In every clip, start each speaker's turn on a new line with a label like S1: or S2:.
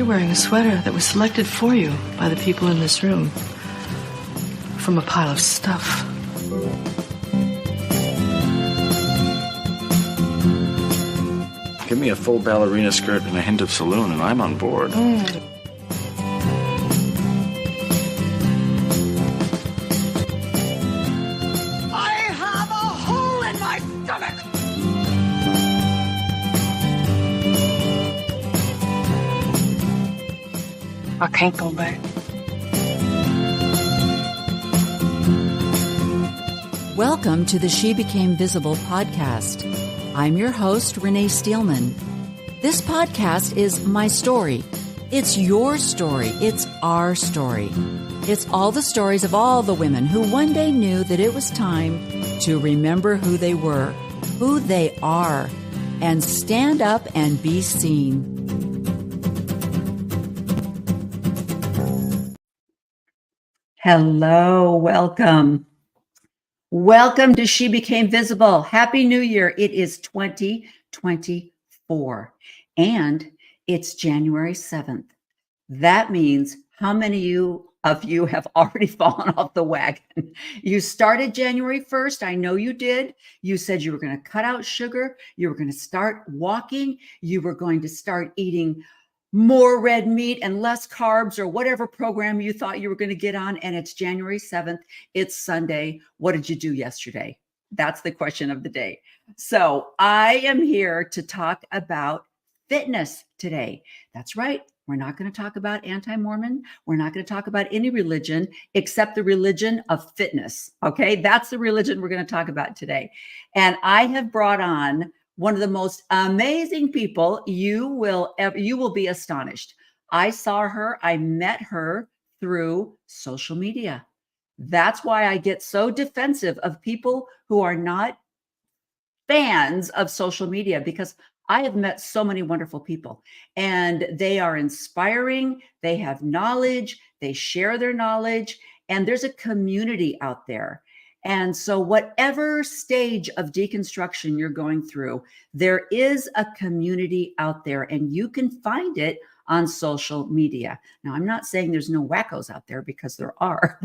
S1: wearing a sweater that was selected for you by the people in this room from a pile of stuff.
S2: Give me a full ballerina skirt and a hint of saloon, and I'm on board.
S3: I have a hole in my stomach!
S1: I can't go back.
S4: Welcome to the She Became Visible podcast. I'm your host, René Steelman. This podcast is my story. It's your story. It's our story. It's all the stories of all the women who one day knew that it was time to remember who they were, who they are, and stand up and be seen. Hello, welcome. Welcome to She Became Visible. Happy New Year. It is 2024 and it's January 7th. That means how many of you have already fallen off the wagon? You started January 1st. I know you did. You said you were going to cut out sugar. You were going to start walking. You were going to start eating more red meat and less carbs, or whatever program you thought you were going to get on. And it's January 7th. It's Sunday. What did you do yesterday? That's the question of the day. So I am here to talk about fitness today. That's right. We're not going to talk about anti-Mormon. We're not going to talk about any religion except the religion of fitness. Okay. That's the religion we're going to talk about today. And I have brought on one of the most amazing people. You will be astonished. I saw her. I met her through social media. That's why I get so defensive of people who are not fans of social media, because I have met so many wonderful people and they are inspiring. They have knowledge. They share their knowledge, and there's a community out there. And so whatever stage of deconstruction you're going through, there is a community out there, and you can find it on social media. Now, I'm not saying there's no wackos out there, because there are,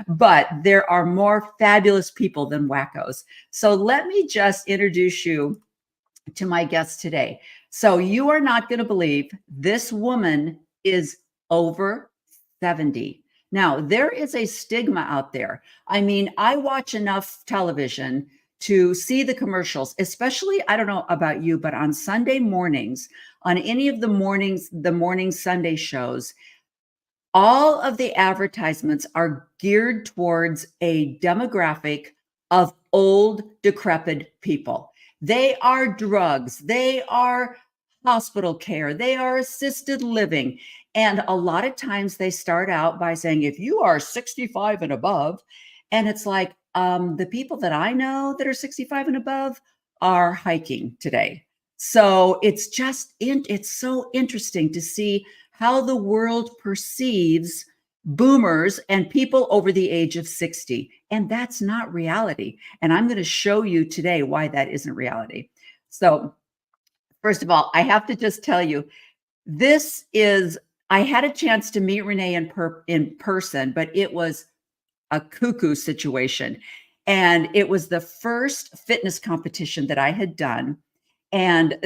S4: but there are more fabulous people than wackos. So let me just introduce you to my guest today. So you are not going to believe this woman is over 70. Now, there is a stigma out there. I mean, I watch enough television to see the commercials, especially, I don't know about you, but on Sunday mornings, on any of the morning Sunday shows, all of the advertisements are geared towards a demographic of old, decrepit people. They are drugs. They are hospital care. They are assisted living. And a lot of times they start out by saying, if you are 65 and above, and it's like, the people that I know that are 65 and above are hiking today. So it's so interesting to see how the world perceives boomers and people over the age of 60. And that's not reality. And I'm going to show you today why that isn't reality. So first of all, I have to just tell you, I had a chance to meet René in person, but it was a cuckoo situation. And it was the first fitness competition that I had done. And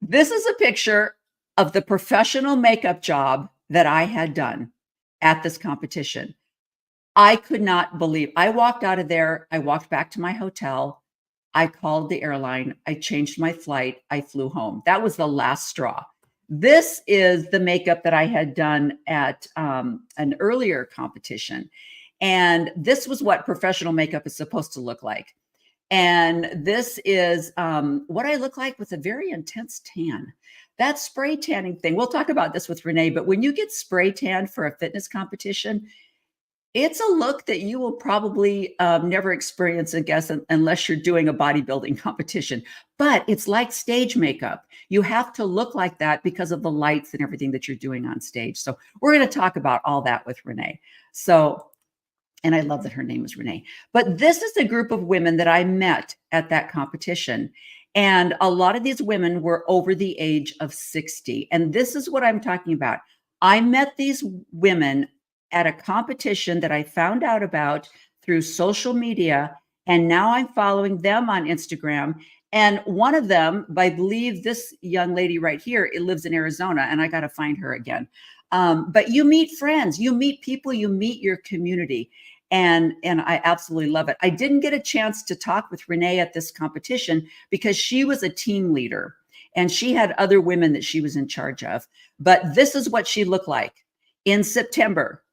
S4: this is a picture of the professional makeup job that I had done at this competition. I could not believe. I walked out of there. I walked back to my hotel. I called the airline. I changed my flight. I flew home. That was the last straw. This is the makeup that I had done at an earlier competition. And this was what professional makeup is supposed to look like. And this is what I look like with a very intense tan. That spray tanning thing, we'll talk about this with René, but when you get spray tanned for a fitness competition, it's a look that you will probably never experience, I guess, unless you're doing a bodybuilding competition. But it's like stage makeup. You have to look like that because of the lights and everything that you're doing on stage. So we're going to talk about all that with René. So, and I love that her name is René. But this is a group of women that I met at that competition. And a lot of these women were over the age of 60. And this is what I'm talking about. I met these women at a competition that I found out about through social media. And now I'm following them on Instagram. And one of them, I believe this young lady right here, it lives in Arizona, and I got to find her again. But you meet friends, you meet people, you meet your community. And I absolutely love it. I didn't get a chance to talk with René at this competition because she was a team leader and she had other women that she was in charge of. But this is what she looked like in September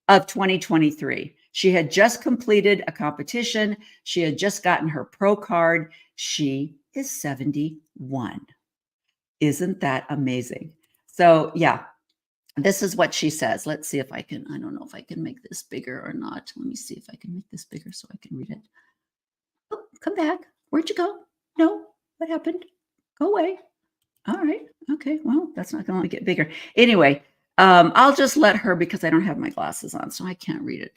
S4: of 2023. She had just completed a competition. She had just gotten her pro card. She is 71. Isn't that amazing? So yeah, this is what she says. Let's see if I can, I don't know if I can make this bigger or not. Let me see if I can make this bigger so I can read it. Oh, come back. Where'd you go? No, what happened? Go away. All right. Okay. Well, that's not going to get bigger. Anyway, I'll just let her, because I don't have my glasses on, so I can't read it.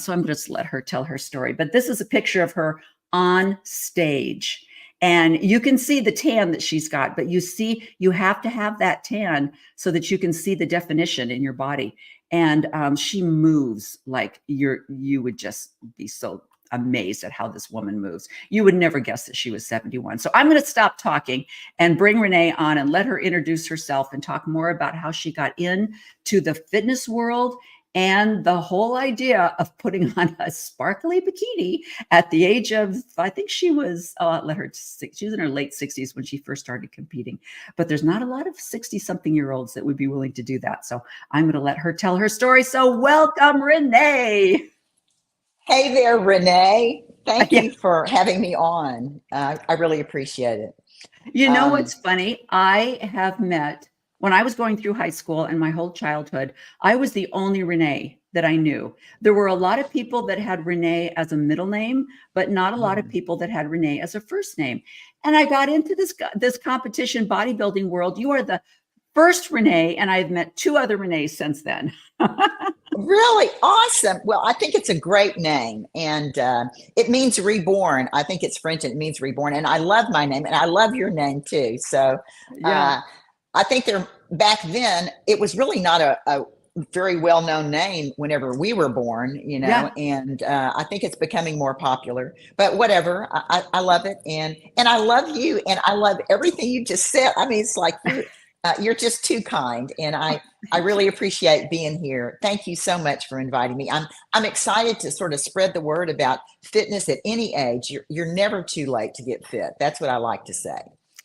S4: So I'm just let her tell her story. But this is a picture of her on stage. And you can see the tan that she's got, but you see, you have to have that tan so that you can see the definition in your body. And she moves like you would just be so amazed at how this woman moves. You would never guess that she was 71. So I'm going to stop talking and bring René on and let her introduce herself and talk more about how she got into the fitness world and the whole idea of putting on a sparkly bikini at the age of, I think she was, she was in her late 60s when she first started competing. But there's not a lot of 60-something-year-olds that would be willing to do that. So I'm going to let her tell her story. So welcome, René.
S5: Hey there, René. Thank you for having me on. I really appreciate it.
S4: You know what's funny? I have met, when I was going through high school and my whole childhood, I was the only René that I knew. There were a lot of people that had René as a middle name, but not a lot of people that had René as a first name. And I got into this competition bodybuilding world. You are the first René, and I've met 2 other Renés since then.
S5: Really awesome. Well, I think it's a great name, and it means reborn. I think it's French and it means reborn. And I love my name, and I love your name too. So
S4: yeah.
S5: I think back then, it was really not a very well-known name whenever we were born, you know, and I think it's becoming more popular, but whatever. I love it. And I love you, and I love everything you just said. I mean, it's like you're just too kind, and I really appreciate being here. Thank you so much for inviting me. I'm excited to sort of spread the word about fitness at any age. You're never too late to get fit. That's what I like to say.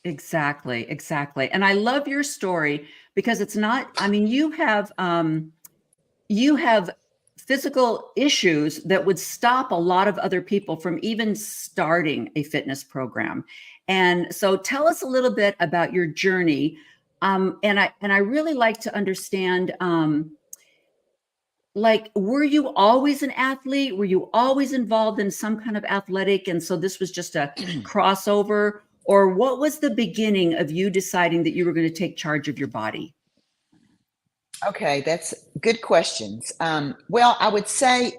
S4: Exactly. And I love your story because it's not, I mean, you have physical issues that would stop a lot of other people from even starting a fitness program. And so tell us a little bit about your journey. And I really like to understand, like, were you always an athlete? Were you always involved in some kind of athletic? And so this was just a crossover, or what was the beginning of you deciding that you were going to take charge of your body?
S5: Okay, that's good questions. Well, I would say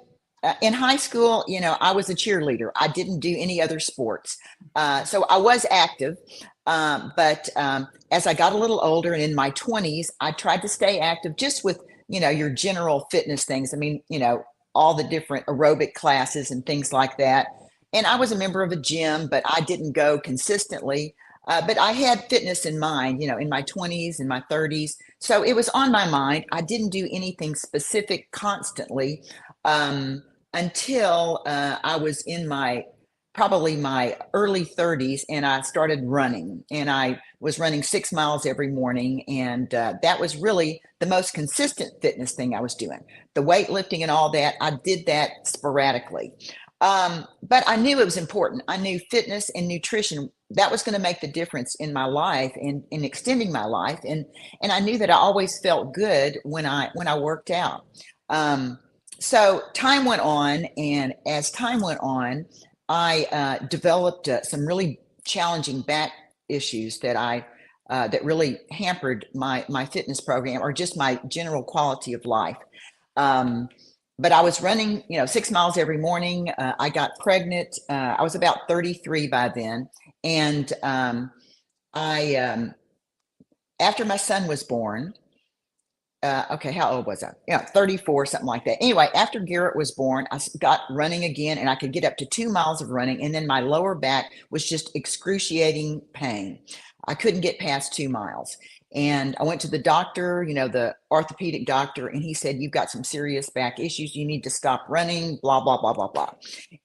S5: in high school, you know, I was a cheerleader. I didn't do any other sports. So I was active. But as I got a little older and in my 20s, I tried to stay active just with, you know, your general fitness things. I mean, you know, all the different aerobic classes and things like that. And I was a member of a gym, but I didn't go consistently. But I had fitness in mind, you know, in my 20s and my 30s. So it was on my mind. I didn't do anything specific constantly until I was in probably my early 30s, and I started running, and I was running 6 miles every morning. And that was really the most consistent fitness thing I was doing. The weightlifting and all that, I did that sporadically. But I knew it was important. I knew fitness and nutrition, that was going to make the difference in my life and in extending my life. And I knew that I always felt good when I worked out. So time went on, and as time went on, I developed some really challenging back issues that that really hampered my fitness program or just my general quality of life. But I was running, you know, 6 miles every morning. I got pregnant. I was about 33 by then. And after my son was born, okay, how old was I? Yeah, 34, something like that. Anyway, after Garrett was born, I got running again, and I could get up to 2 miles of running. And then my lower back was just excruciating pain. I couldn't get past 2 miles. And I went to the doctor, the orthopedic doctor, and he said, you've got some serious back issues. You need to stop running, blah, blah, blah, blah, blah.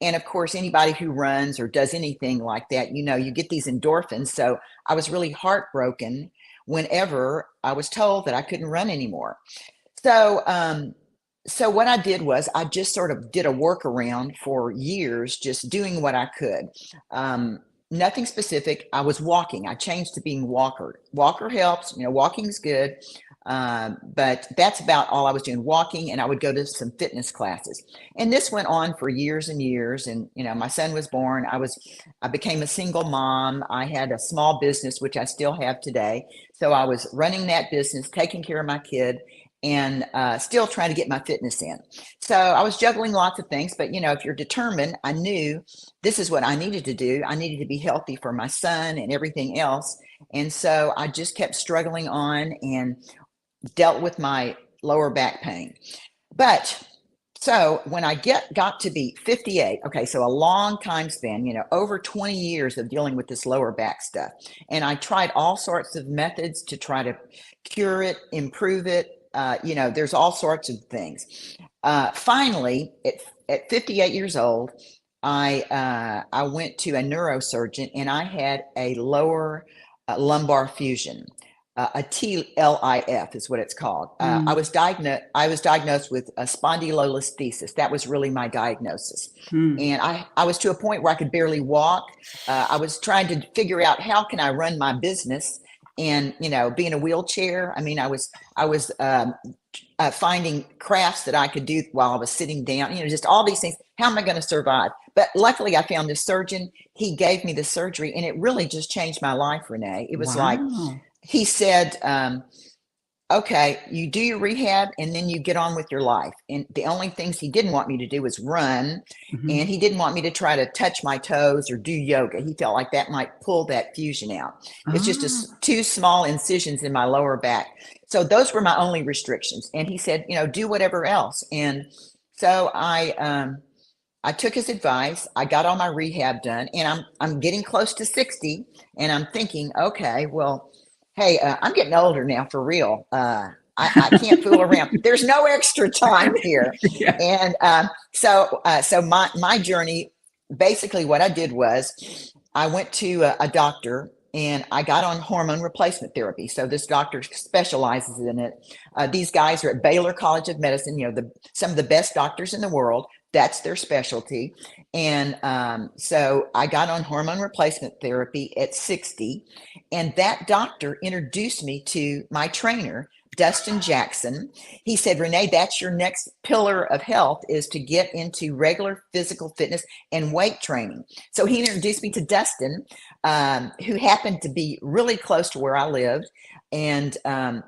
S5: And of course, anybody who runs or does anything like that, you get these endorphins. So I was really heartbroken whenever I was told that I couldn't run anymore. So, so what I did was I just sort of did a workaround for years, just doing what I could. Nothing specific. I was walking. I changed to being walker. Walker helps, walking's good. But that's about all I was doing, walking, and I would go to some fitness classes. And this went on for years and years. And, my son was born. I became a single mom. I had a small business, which I still have today. So I was running that business, taking care of my kid, and still trying to get my fitness in. So I was juggling lots of things, but if you're determined, I knew this is what I needed to do. I needed to be healthy for my son and everything else. And so I just kept struggling on and dealt with my lower back pain. But so when I got to be 58, okay, so a long time span, over 20 years of dealing with this lower back stuff. And I tried all sorts of methods to try to cure it, improve it. There's all sorts of things. Finally, at 58 years old, I went to a neurosurgeon, and I had a lower lumbar fusion. A TLIF is what it's called. I was diagnosed with a spondylolisthesis. That was really my diagnosis. And I was to a point where I could barely walk. I was trying to figure out, how can I run my business and, be in a wheelchair. I mean, I was finding crafts that I could do while I was sitting down, just all these things. How am I going to survive? But luckily I found this surgeon. He gave me the surgery, and it really just changed my life, Renee. It was like, he said, okay, you do your rehab and then you get on with your life. And the only things he didn't want me to do was run. And he didn't want me to try to touch my toes or do yoga. He felt like that might pull that fusion out. It's just 2 small incisions in my lower back. So those were my only restrictions. And he said, do whatever else. And so I took his advice. I got all my rehab done, and I'm getting close to 60, and I'm thinking, okay, well, hey, I'm getting older now, for real. I can't fool around. There's no extra time here. And so my journey, basically what I did was I went to a doctor, and I got on hormone replacement therapy. So this doctor specializes in it. These guys are at Baylor College of Medicine, some of the best doctors in the world. That's their specialty. And so I got on hormone replacement therapy at 60. And that doctor introduced me to my trainer, Dustin Jackson. He said, Renee, that's your next pillar of health, is to get into regular physical fitness and weight training. So he introduced me to Dustin, who happened to be really close to where I lived. And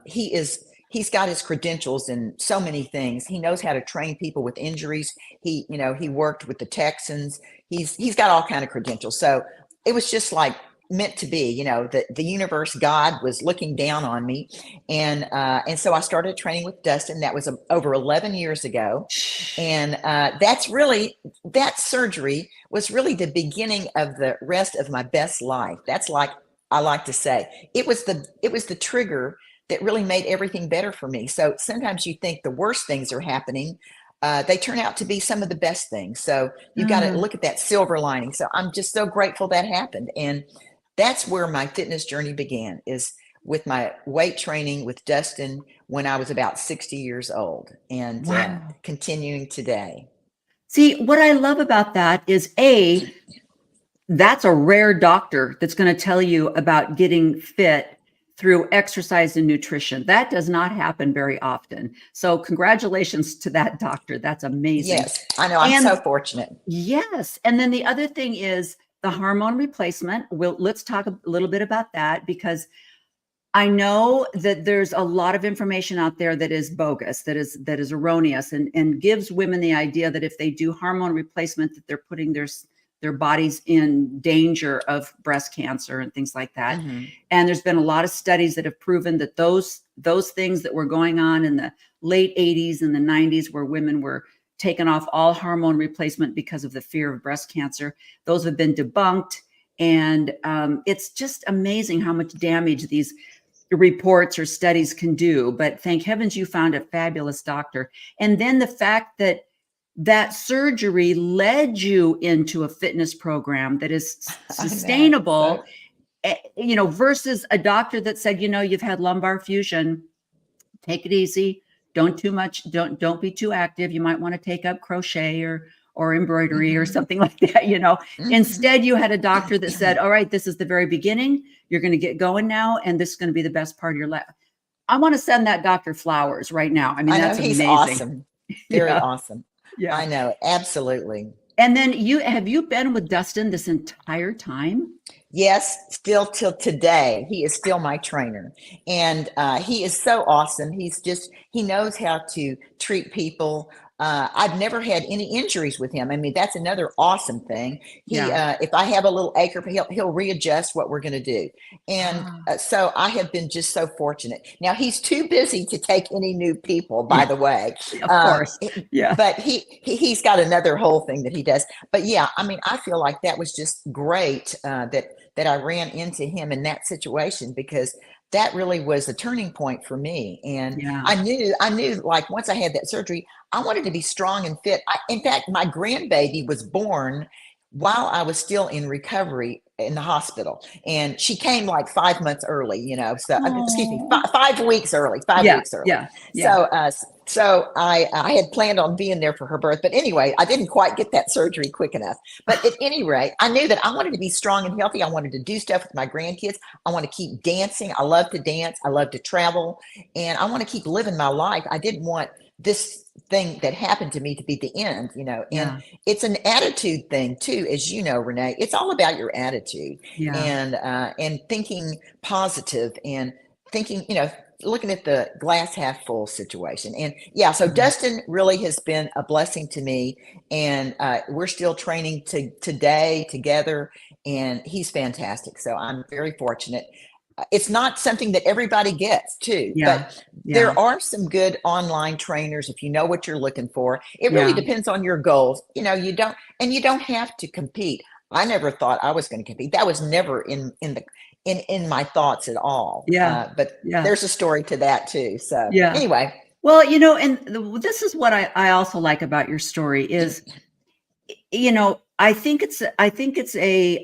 S5: he's got his credentials in so many things. He knows how to train people with injuries. He worked with the Texans. He's got all kind of credentials. So it was just like meant to be, the universe, God was looking down on me. And so I started training with Dustin. That was over 11 years ago. And that surgery was really the beginning of the rest of my best life. That's like, I like to say, it was the trigger that really made everything better for me. So sometimes you think the worst things are happening. They turn out to be some of the best things. So you got to look at that silver lining. So I'm just so grateful that happened. And that's where my fitness journey began, is with my weight training with Dustin when I was about 60 years old, and continuing today.
S4: See, what I love about that is, that's a rare doctor that's going to tell you about getting fit through exercise and nutrition. That does not happen very often. So congratulations to that doctor. That's amazing.
S5: Yes, I know. I'm so fortunate.
S4: Yes. And then the other thing is the hormone replacement. Let's talk a little bit about that, because I know that there's a lot of information out there that is bogus, that is erroneous, and gives women the idea that if they do hormone replacement, that they're putting their body's in danger of breast cancer and things like that. And there's been a lot of studies that have proven that those things that were going on in the late 80s and the 90s, where women were taken off all hormone replacement because of the fear of breast cancer, those have been debunked. And it's just amazing how much damage these reports or studies can do. But thank heavens you found a fabulous doctor. And then the fact that that surgery led you into a fitness program that is sustainable, versus a doctor that said, you've had lumbar fusion, take it easy. Don't be too active. You might want to take up crochet or embroidery or something like that, Instead, you had a doctor that said, all right, this is the very beginning. You're going to get going now. And this is going to be the best part of your life. I want to send that doctor flowers right now. I mean, that's
S5: he's
S4: amazing.
S5: Awesome. Very awesome.
S4: Yeah.
S5: I know. Absolutely.
S4: And then have you been with Dustin this entire time?
S5: Yes, still till today. He is still my trainer, and he is so awesome. He knows how to treat people. I've never had any injuries with him. I mean, that's another awesome thing. If I have a little ache, he'll readjust what we're going to do. And so I have been just so fortunate. Now he's too busy to take any new people, by the way.
S4: Of course. Yeah.
S5: But he's got another whole thing that he does. But yeah, I mean, I feel like that was just great that I ran into him in that situation, because that really was a turning point for me. And I knew like once I had that surgery, I wanted to be strong and fit. In fact, my grandbaby was born while I was still in recovery in the hospital, and she came like 5 months early, so excuse me, 5 weeks early, 5 weeks early. Yeah. So I had planned on being there for her birth, but anyway, I didn't quite get that surgery quick enough. But at any rate, I knew that I wanted to be strong and healthy. I wanted to do stuff with my grandkids. I want to keep dancing. I love to dance. I love to travel, and I want to keep living my life. I didn't want this thing that happened to me to be the end, and it's an attitude thing too, as you know, Renee. It's all about your attitude and thinking positive and thinking, looking at the glass half full situation. And so Dustin really has been a blessing to me, and we're still training today together, and he's fantastic. So I'm very fortunate. It's not something that everybody gets too, but there are some good online trainers if you know what you're looking for. It really depends on your goals. You don't have to compete. I never thought I was going to compete. That was never in my thoughts at all. But there's a story to that too. So anyway.
S4: Well, and this is what I also like about your story is, I think it's a,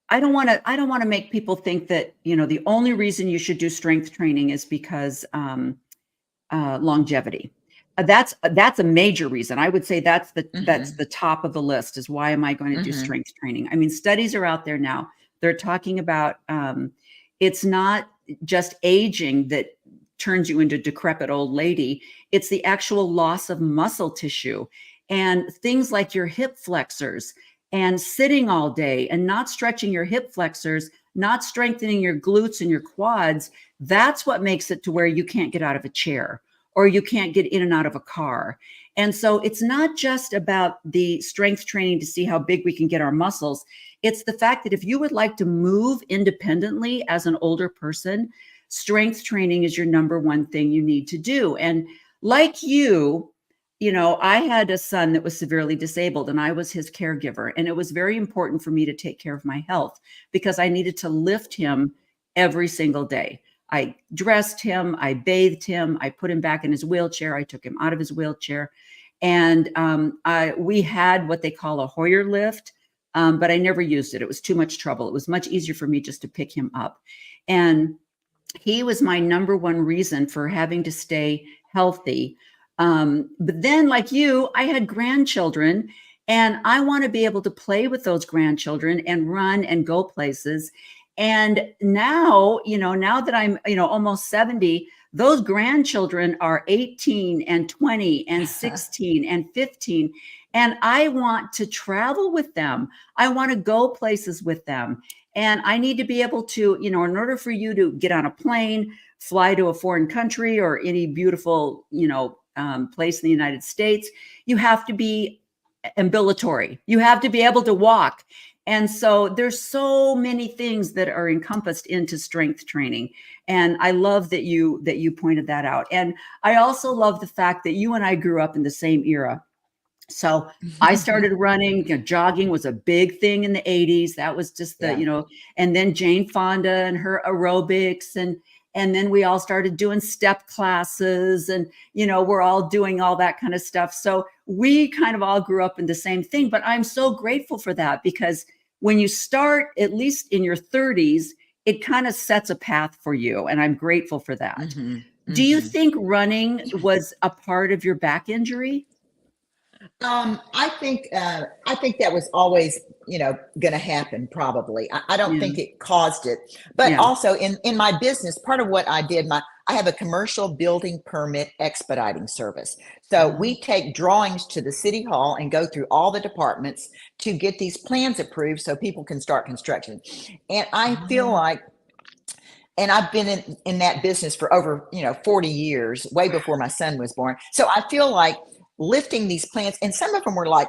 S4: I don't want to make people think that, the only reason you should do strength training is because longevity. That's a major reason. I would say that's the top of the list is why am I going to do strength training? I mean, studies are out there now. They're talking about it's not just aging that turns you into a decrepit old lady. It's the actual loss of muscle tissue and things like your hip flexors. And sitting all day and not stretching your hip flexors, not strengthening your glutes and your quads, that's what makes it to where you can't get out of a chair or you can't get in and out of a car. And so it's not just about the strength training to see how big we can get our muscles. It's the fact that if you would like to move independently as an older person, strength training is your number one thing you need to do. And like you, I had a son that was severely disabled and I was his caregiver. And it was very important for me to take care of my health because I needed to lift him every single day. I dressed him, I bathed him, I put him back in his wheelchair. I took him out of his wheelchair. And we had what they call a Hoyer lift, but I never used it. It was too much trouble. It was much easier for me just to pick him up. And he was my number one reason for having to stay healthy. But then like you, I had grandchildren and I want to be able to play with those grandchildren and run and go places. And now, now that I'm, almost 70, those grandchildren are 18 and 20 and 16 and 15. And I want to travel with them. I want to go places with them. And I need to be able to, in order for you to get on a plane, fly to a foreign country or any beautiful, place in the United States, you have to be ambulatory. You have to be able to walk. And so there's so many things that are encompassed into strength training. And I love that you pointed that out. And I also love the fact that you and I grew up in the same era. So I started running, jogging was a big thing in the 80s. That was just the, and then Jane Fonda and her aerobics, and then we all started doing step classes, and, we're all doing all that kind of stuff. So we kind of all grew up in the same thing, but I'm so grateful for that, because when you start, at least in your 30s, it kind of sets a path for you. And I'm grateful for that. Do you think running was a part of your back injury?
S5: I think that was always, going to happen. Probably. I don't think it caused it, but also in my business, part of what I did, I have a commercial building permit expediting service. So we take drawings to the city hall and go through all the departments to get these plans approved so people can start construction. And I feel like, and I've been in that business for over, 40 years, way before my son was born. So I feel like lifting these plans, and some of them were like,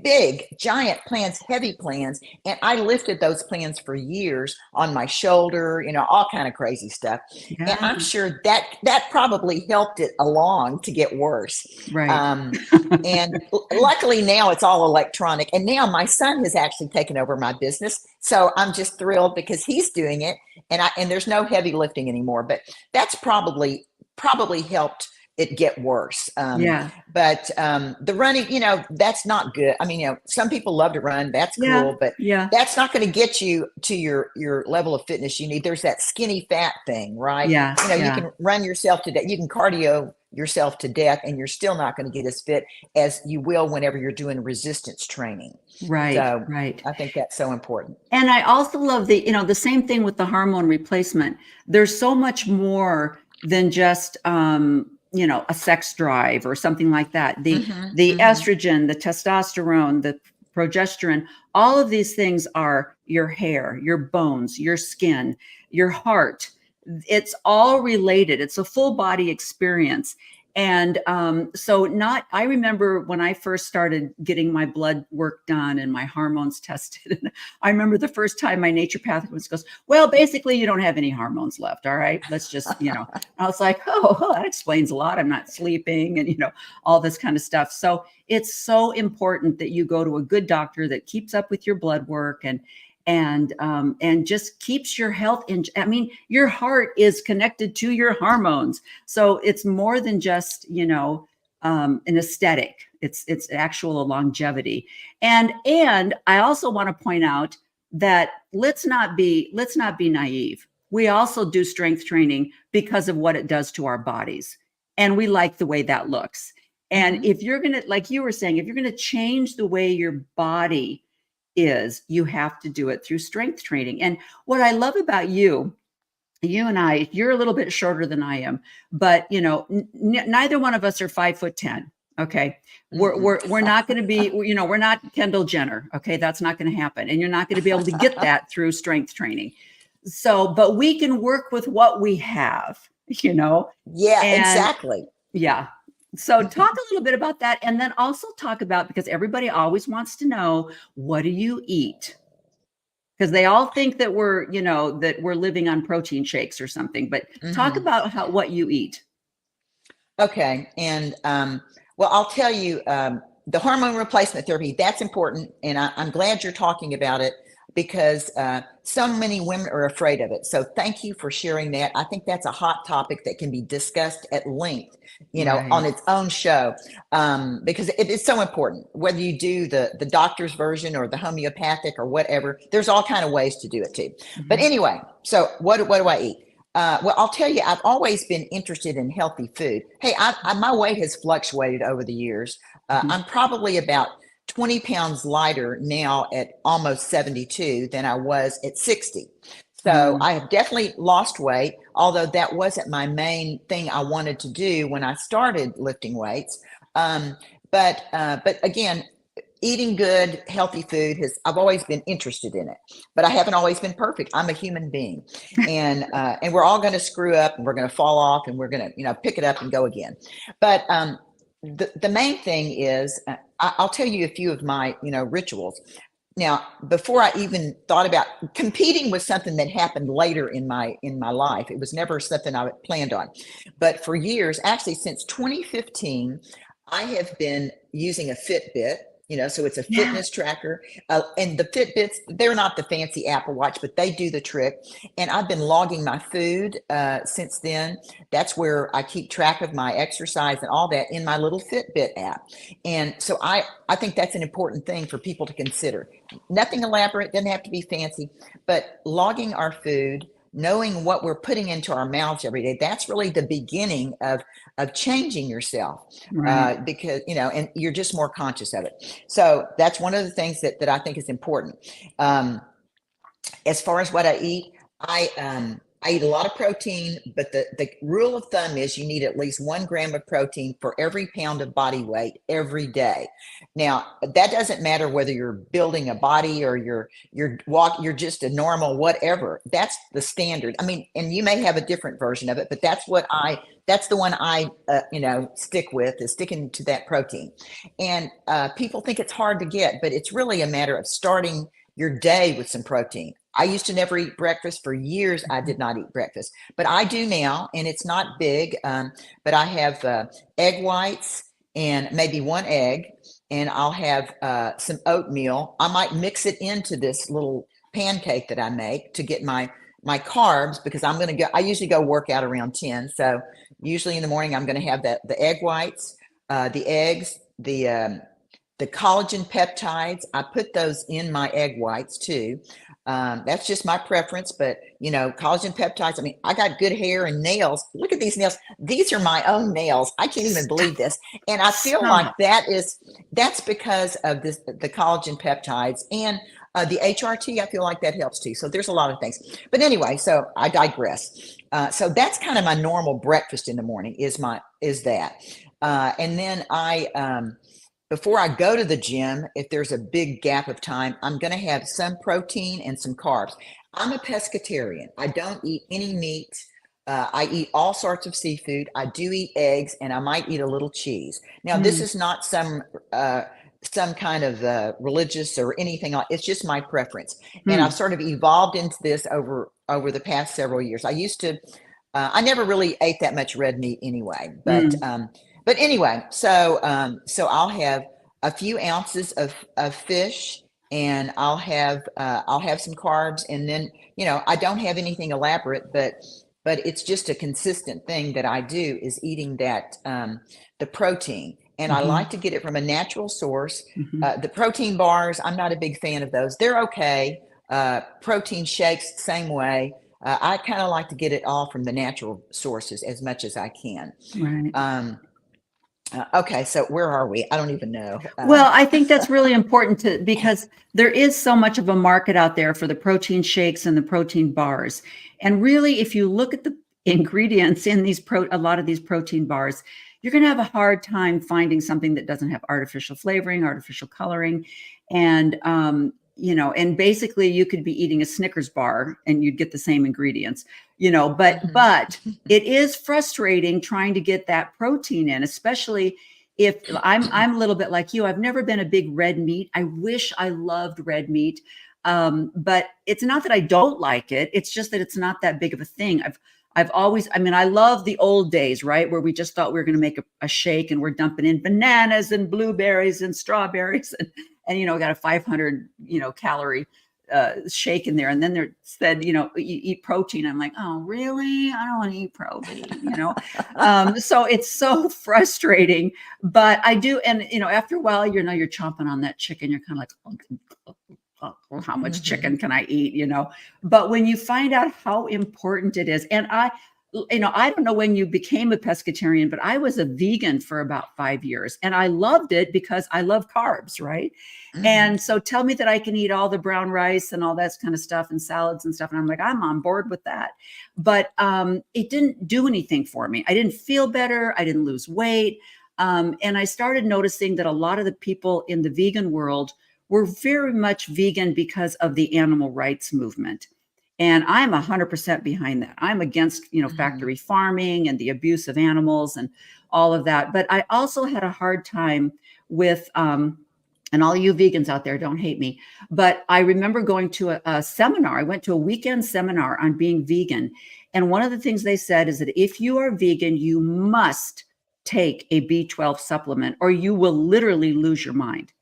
S5: big, giant plans, heavy plans. And I lifted those plans for years on my shoulder, all kind of crazy stuff. Yeah. And I'm sure that probably helped it along to get worse.
S4: Right.
S5: And luckily now it's all electronic. And now my son has actually taken over my business. So I'm just thrilled because he's doing it. And there's no heavy lifting anymore, but that's probably helped it get worse. But the running, that's not good. I mean, some people love to run. That's cool, but that's not going to get you to your level of fitness you need. There's that skinny fat thing, right? You can run yourself to death. You can cardio yourself to death, and you're still not going to get as fit as you will whenever you're doing resistance training.
S4: Right.
S5: So
S4: right.
S5: I think that's so important.
S4: And I also love the same thing with the hormone replacement. There's so much more than just, a sex drive or something like that. The estrogen, the testosterone, the progesterone, all of these things are your hair, your bones, your skin, your heart. It's all related. It's a full body experience. And I remember when I first started getting my blood work done and my hormones tested, I remember the first time my naturopathic goes, well, basically you don't have any hormones left. All right, let's just, I was like, oh, that explains a lot. I'm not sleeping and, all this kind of stuff. So it's so important that you go to a good doctor that keeps up with your blood work and just keeps your health your heart is connected to your hormones. So it's more than just, an aesthetic. It's actual longevity. And I also want to point out that let's not be naive. We also do strength training because of what it does to our bodies. And we like the way that looks. And if you're going to, like you were saying, if you're going to change the way your body is, you have to do it through strength training. And what I love about you and I, you're a little bit shorter than I am, but neither one of us are 5'10". Okay. We're not going to be, we're not Kendall Jenner. Okay. That's not going to happen. And you're not going to be able to get that through strength training. So, but we can work with what we have,
S5: Yeah, exactly.
S4: Yeah. So talk a little bit about that, and then also talk about, because everybody always wants to know, what do you eat? Because they all think that we're living on protein shakes or something, but talk about what you eat.
S5: Okay. And, well, I'll tell you, the hormone replacement therapy, that's important. And I'm glad you're talking about it, because so many women are afraid of it. So thank you for sharing that. I think that's a hot topic that can be discussed at length, on its own show, because it is so important. Whether you do the doctor's version or the homeopathic or whatever, there's all kind of ways to do it too. But anyway, so what do I eat? Well, I'll tell you, I've always been interested in healthy food. Hey, my weight has fluctuated over the years. I'm probably about 20 pounds lighter now at almost 72 than I was at 60. So I have definitely lost weight, although that wasn't my main thing I wanted to do when I started lifting weights. But again, eating good, healthy food I've always been interested in it, but I haven't always been perfect. I'm a human being, and we're all going to screw up, and we're going to fall off, and we're going to, pick it up and go again. But the main thing is, I'll tell you a few of my, rituals. Now, before I even thought about competing, was something that happened later in my life. It was never something I planned on. But for years, actually since 2015, I have been using a Fitbit. So it's a
S4: Yeah.
S5: fitness tracker, and the Fitbits, they're not the fancy Apple Watch, but they do the trick. And I've been logging my food since then. That's where I keep track of my exercise and all that in my little Fitbit app. And so I think that's an important thing for people to consider. Nothing elaborate, doesn't have to be fancy, but logging our food, knowing what we're putting into our mouths every day, that's really the beginning of changing yourself,
S4: Right.
S5: because, and you're just more conscious of it. So that's one of the things that I think is important. As far as what I eat, I eat a lot of protein, but the rule of thumb is you need at least 1 gram of protein for every pound of body weight every day. Now, that doesn't matter whether you're building a body or you're just a normal whatever. That's the standard. I mean, and you may have a different version of it, but that's the one I stick with, is sticking to that protein. And people think it's hard to get, but it's really a matter of starting your day with some protein. I used to never eat breakfast. For years, I did not eat breakfast, but I do now, and it's not big. But I have egg whites and maybe 1 egg, and I'll have some oatmeal. I might mix it into this little pancake that I make to get my carbs, because I usually go work out around 10. So usually in the morning, I'm going to have the egg whites, the eggs, the collagen peptides. I put those in my egg whites too. That's just my preference, but collagen peptides. I mean, I got good hair and nails. Look at these nails. These are my own nails. I can't even believe this. And I feel like that's because of the collagen peptides, and the HRT. I feel like that helps too. So there's a lot of things. But anyway, so I digress. So that's kind of my normal breakfast in the morning is that. And then before I go to the gym, if there's a big gap of time, I'm going to have some protein and some carbs. I'm a pescatarian. I don't eat any meat. I eat all sorts of seafood. I do eat eggs, and I might eat a little cheese. Now, this is not some kind of religious or anything. It's just my preference. And I've sort of evolved into this over the past several years. I used to, I never really ate that much red meat anyway, but anyway, so I'll have a few ounces of fish, and I'll have some carbs, and then I don't have anything elaborate, but it's just a consistent thing that I do, is eating that the protein, and I like to get it from a natural source. The protein bars, I'm not a big fan of those. They're okay. Protein shakes, same way. I kind of like to get it all from the natural sources as much as I can.
S4: Right.
S5: Okay, so where are we? I don't even know.
S4: Well, I think that's really important because there is so much of a market out there for the protein shakes and the protein bars. And really, if you look at the ingredients in a lot of these protein bars, you're going to have a hard time finding something that doesn't have artificial flavoring, artificial coloring, and and basically you could be eating a Snickers bar and you'd get the same ingredients, but it is frustrating trying to get that protein in, especially if I'm a little bit like you. I've never been a big red meat. I wish I loved red meat. But it's not that I don't like it. It's just that it's not that big of a thing. I've always, I love the old days, right? Where we just thought we were going to make a shake and we're dumping in bananas and blueberries and strawberries and got a 500, calorie shake in there. And then they said, you eat protein. I'm like, oh, really? I don't want to eat protein, So it's so frustrating, but I do. And, after a while, you're chomping on that chicken. You're kind of like, oh, how much chicken can I eat, But when you find out how important it is, and I don't know when you became a pescatarian, but I was a vegan for about 5 years, and I loved it because I love carbs, right? And so tell me that I can eat all the brown rice and all that kind of stuff and salads and stuff. And I'm like, I'm on board with that. But it didn't do anything for me. I didn't feel better. I didn't lose weight. And I started noticing that a lot of the people in the vegan world were very much vegan because of the animal rights movement. And I'm 100% behind that. I'm against, factory farming and the abuse of animals and all of that. But I also had a hard time with, and all you vegans out there, don't hate me, but I remember going to a seminar. I went to a weekend seminar on being vegan. And one of the things they said is that if you are vegan, you must take a B12 supplement or you will literally lose your mind.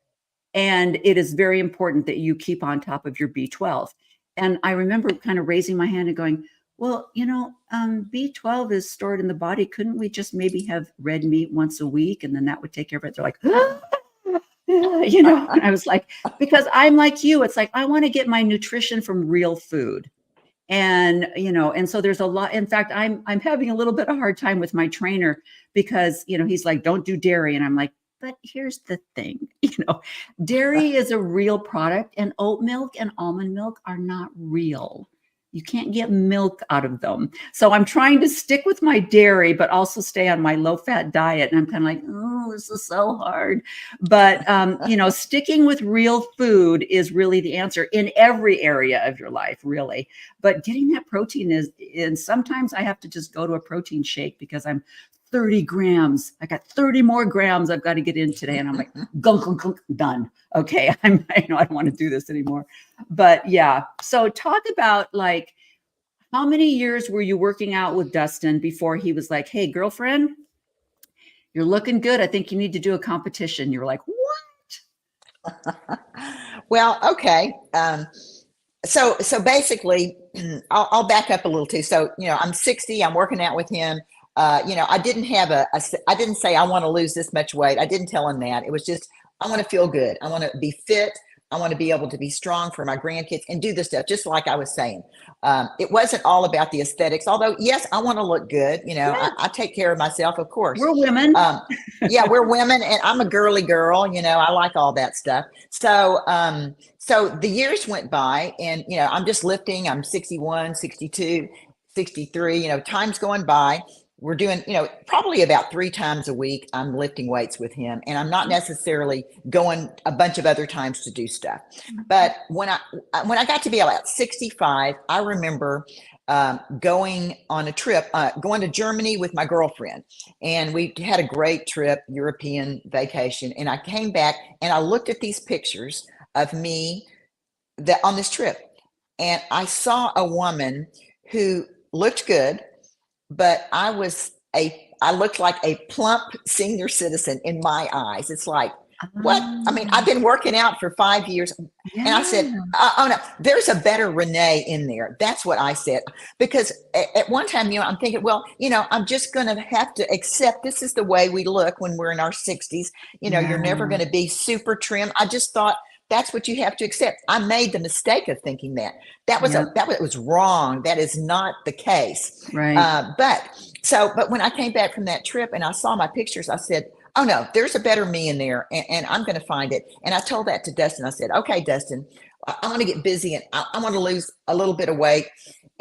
S4: And it is very important that you keep on top of your B12. And I remember kind of raising my hand and going, well, B12 is stored in the body. Couldn't we just maybe have red meat once a week? And then that would take care of it. They're like, and I was like, because I'm like you, it's like, I want to get my nutrition from real food. And, and so there's a lot. In fact, I'm having a little bit of a hard time with my trainer because, he's like, don't do dairy. And I'm like, but here's the thing, dairy is a real product and oat milk and almond milk are not real. You can't get milk out of them. So I'm trying to stick with my dairy, but also stay on my low fat diet. And I'm kind of like, oh, this is so hard. But, sticking with real food is really the answer in every area of your life, really. But getting that protein and sometimes I have to just go to a protein shake because I'm 30 grams. I got 30 more grams I've got to get in today. And I'm like, gunk, done. Okay. I don't want to do this anymore. But yeah. So talk about like, how many years were you working out with Dustin before he was like, hey, girlfriend, you're looking good. I think you need to do a competition. You were like, what?
S5: Well, okay. So basically, I'll back up a little too. So, I'm 60, I'm working out with him. I didn't have I didn't say I want to lose this much weight. I didn't tell him that. It was just, I want to feel good. I want to be fit. I want to be able to be strong for my grandkids and do this stuff, just like I was saying. It wasn't all about the aesthetics, although, yes, I want to look good.
S4: Yeah.
S5: I take care of myself, of course.
S4: We're women.
S5: Yeah, we're women and I'm a girly girl. I like all that stuff. So the years went by and, I'm just lifting. I'm 61, 62, 63, time's going by. We're doing, probably about 3 times a week. I'm lifting weights with him and I'm not necessarily going a bunch of other times to do stuff. But when I got to be about 65, I remember going on a trip, going to Germany with my girlfriend. And we had a great trip, European vacation. And I came back and I looked at these pictures of me on this trip. And I saw a woman who looked good, but I looked like a plump senior citizen in my eyes. It's like, what? I mean, I've been working out for 5 years. Yeah. And I said, oh no, there's a better Renee in there. That's what I said. Because at one time, I'm thinking, well, I'm just going to have to accept this is the way we look when we're in our 60s. You're never going to be super trim. I just thought that's what you have to accept. I made the mistake of thinking that. That was wrong. That is not the case.
S4: Right.
S5: But when I came back from that trip and I saw my pictures, I said, oh no, there's a better me in there and I'm going to find it. And I told that to Dustin. I said, okay, Dustin, I want to get busy and I want to lose a little bit of weight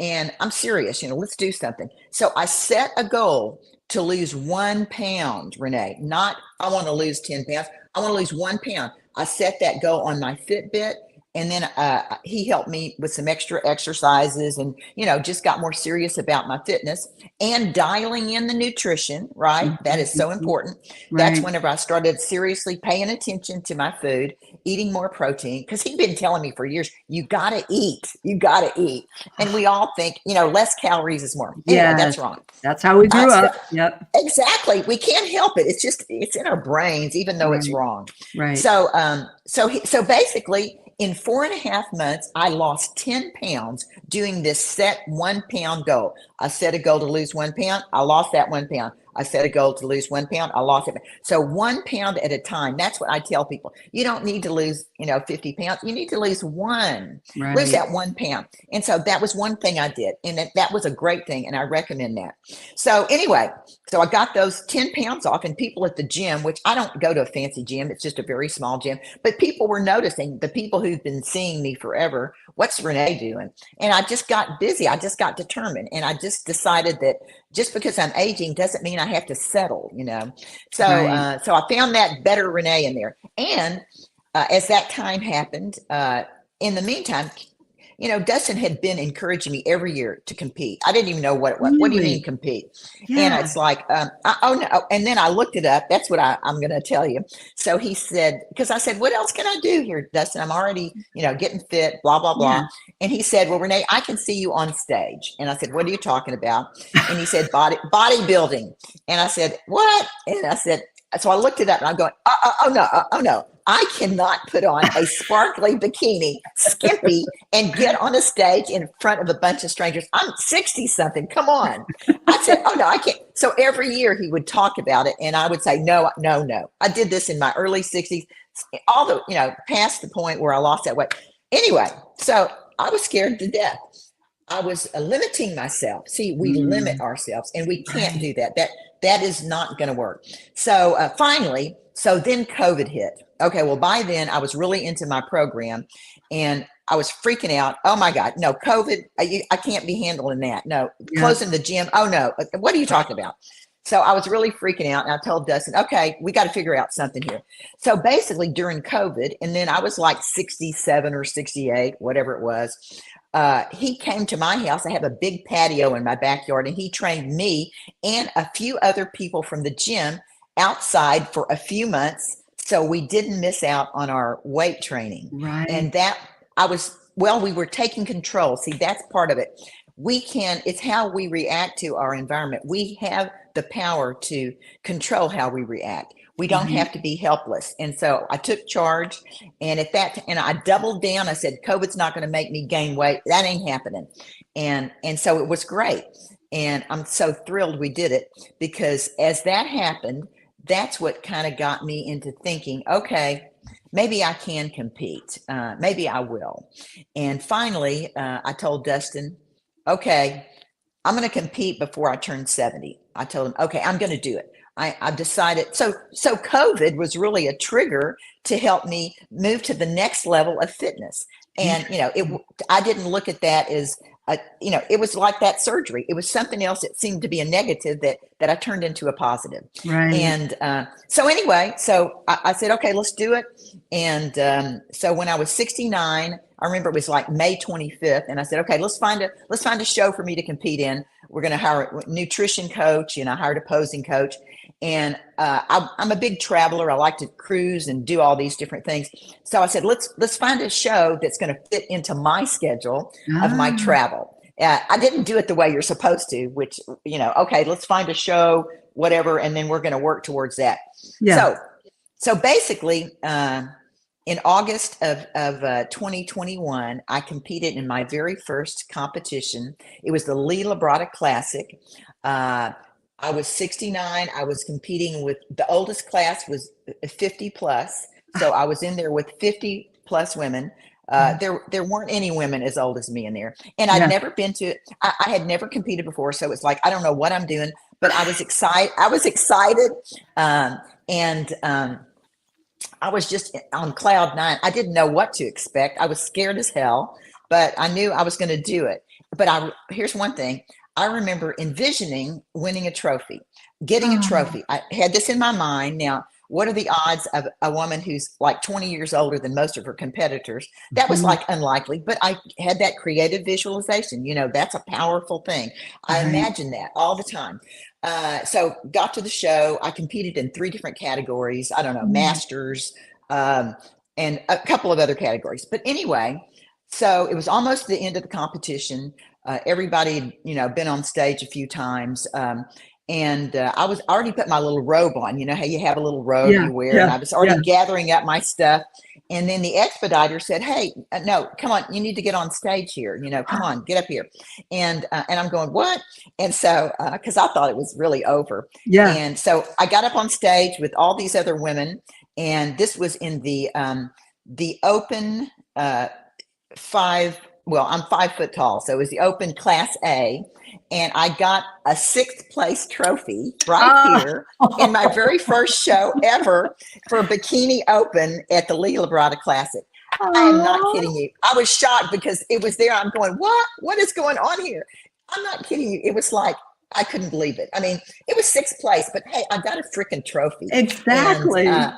S5: and I'm serious, let's do something. So I set a goal to lose 1 pound, Renee, not I want to lose 10 pounds. I want to lose 1 pound. I set that goal on my Fitbit. And then he helped me with some extra exercises and, just got more serious about my fitness and dialing in the nutrition, right? Mm-hmm. That is so important. Right. That's whenever I started seriously paying attention to my food, eating more protein, because he'd been telling me for years, you got to eat. And we all think, less calories is more. Anyway, that's wrong.
S4: That's how we grew up. Yep.
S5: Exactly. We can't help it. It's in our brains, even though it's wrong.
S4: Right.
S5: So basically, in 4.5 months, I lost 10 pounds doing this set 1 pound goal. I set a goal to lose 1 pound. I lost that 1 pound. I set a goal to lose 1 pound. I lost it. So 1 pound at a time. That's what I tell people. You don't need to lose, 50 pounds. You need to lose one. Right. Lose that 1 pound. And so that was one thing I did. And that was a great thing. And I recommend that. So anyway, so I got those 10 pounds off and people at the gym, which I don't go to a fancy gym. It's just a very small gym. But people were noticing, the people who've been seeing me forever, what's Renee doing? And I just got busy. I just got determined. And I just decided that just because I'm aging doesn't mean I have to settle, So, right. So I found that better Renee in there. And as that time happened, in the meantime, Dustin had been encouraging me every year to compete. I didn't even know what it was. What do you
S4: Really?
S5: mean compete? And
S4: Yeah.
S5: it's like, oh no. And then I looked it up. That's what I'm going to tell you. So he said, because I said, what else can I do here, Dustin? I'm already, getting fit, blah, blah,
S4: Yeah.
S5: blah. And he said, well, Renee, I can see you on stage. And I said, what are you talking about? And he said, bodybuilding. And I said, what? And I said, so I looked it up and I'm going, oh no. I cannot put on a sparkly bikini, skimpy, and get on a stage in front of a bunch of strangers. I'm 60 something. Come on. I said, oh no, I can't. So every year he would talk about it and I would say, no. I did this in my early 60s, past the point where I lost that weight. Anyway, so I was scared to death. I was limiting myself. See, we limit ourselves and we can't do that. That is not going to work. So finally, then COVID hit. Okay, well, by then I was really into my program and I was freaking out. Oh my God, no, COVID, I can't be handling that. No, closing the gym. Oh no, what are you talking about? So I was really freaking out and I told Dustin, okay, we got to figure out something here. So basically during COVID, and then I was like 67 or 68, whatever it was, he came to my house. I have a big patio in my backyard and he trained me and a few other people from the gym outside for a few months. So we didn't miss out on our weight training.
S4: Right.
S5: And we were taking control. See, that's part of it. It's how we react to our environment. We have the power to control how we react. We don't have to be helpless. And so I took charge and I doubled down. I said, COVID's not going to make me gain weight. That ain't happening. And so it was great. And I'm so thrilled we did it because as that happened, that's what kind of got me into thinking, okay, maybe I can compete. Maybe I will. And finally, I told Dustin, okay, I'm going to compete before I turn 70. I told him, okay, I'm going to do it. I've decided. So COVID was really a trigger to help me move to the next level of fitness. And, I didn't look at that as, it was like that surgery. It was something else that seemed to be a negative that I turned into a positive.
S4: Right.
S5: And so anyway, I said, okay, let's do it. And so when I was 69, I remember it was like May 25th. And I said, okay, let's find a show for me to compete in. We're going to hire a nutrition coach. I hired a posing coach. And I'm a big traveler. I like to cruise and do all these different things. So I said, let's find a show that's going to fit into my schedule of my travel. I didn't do it the way you're supposed to, which, okay, let's find a show, whatever, and then we're going to work towards that. Yeah. So basically, in August of 2021, I competed in my very first competition. It was the Lee Labrada Classic. I was 69. I was competing with the oldest class was 50 plus. So I was in there with 50 plus women. There weren't any women as old as me in there. And I'd never been to, I had never competed before. So it's like, I don't know what I'm doing, but I was excited. I was just on cloud nine. I didn't know what to expect. I was scared as hell, but I knew I was going to do it. But here's one thing. I remember envisioning winning a trophy, getting a trophy. I had this in my mind. Now, what are the odds of a woman who's like 20 years older than most of her competitors? That was like unlikely, but I had that creative visualization. That's a powerful thing. I imagine that all the time. So got to the show. I competed in 3 different categories. I don't know, masters, and a couple of other categories. But anyway, so it was almost the end of the competition. Everybody had, been on stage a few times. And I was already put my little robe on, how you have a little robe you wear. And I was already gathering up my stuff. And then the expediter said, hey, no, come on, you need to get on stage here. Come on, get up here. And I'm going, what? And so, cause I thought it was really over. Yeah. And so I got up on stage with all these other women. And this was in the open, I'm 5 foot tall. So it was the open class A. And I got a 6th place trophy here in my very first show ever for Bikini Open at the Lee Labrada Classic. I am not kidding you. I was shocked because it was there. I'm going, what? What is going on here? I'm not kidding you. It was like, I couldn't believe it. I mean, it was 6th place, but hey, I got a freaking trophy.
S4: Exactly.
S5: And,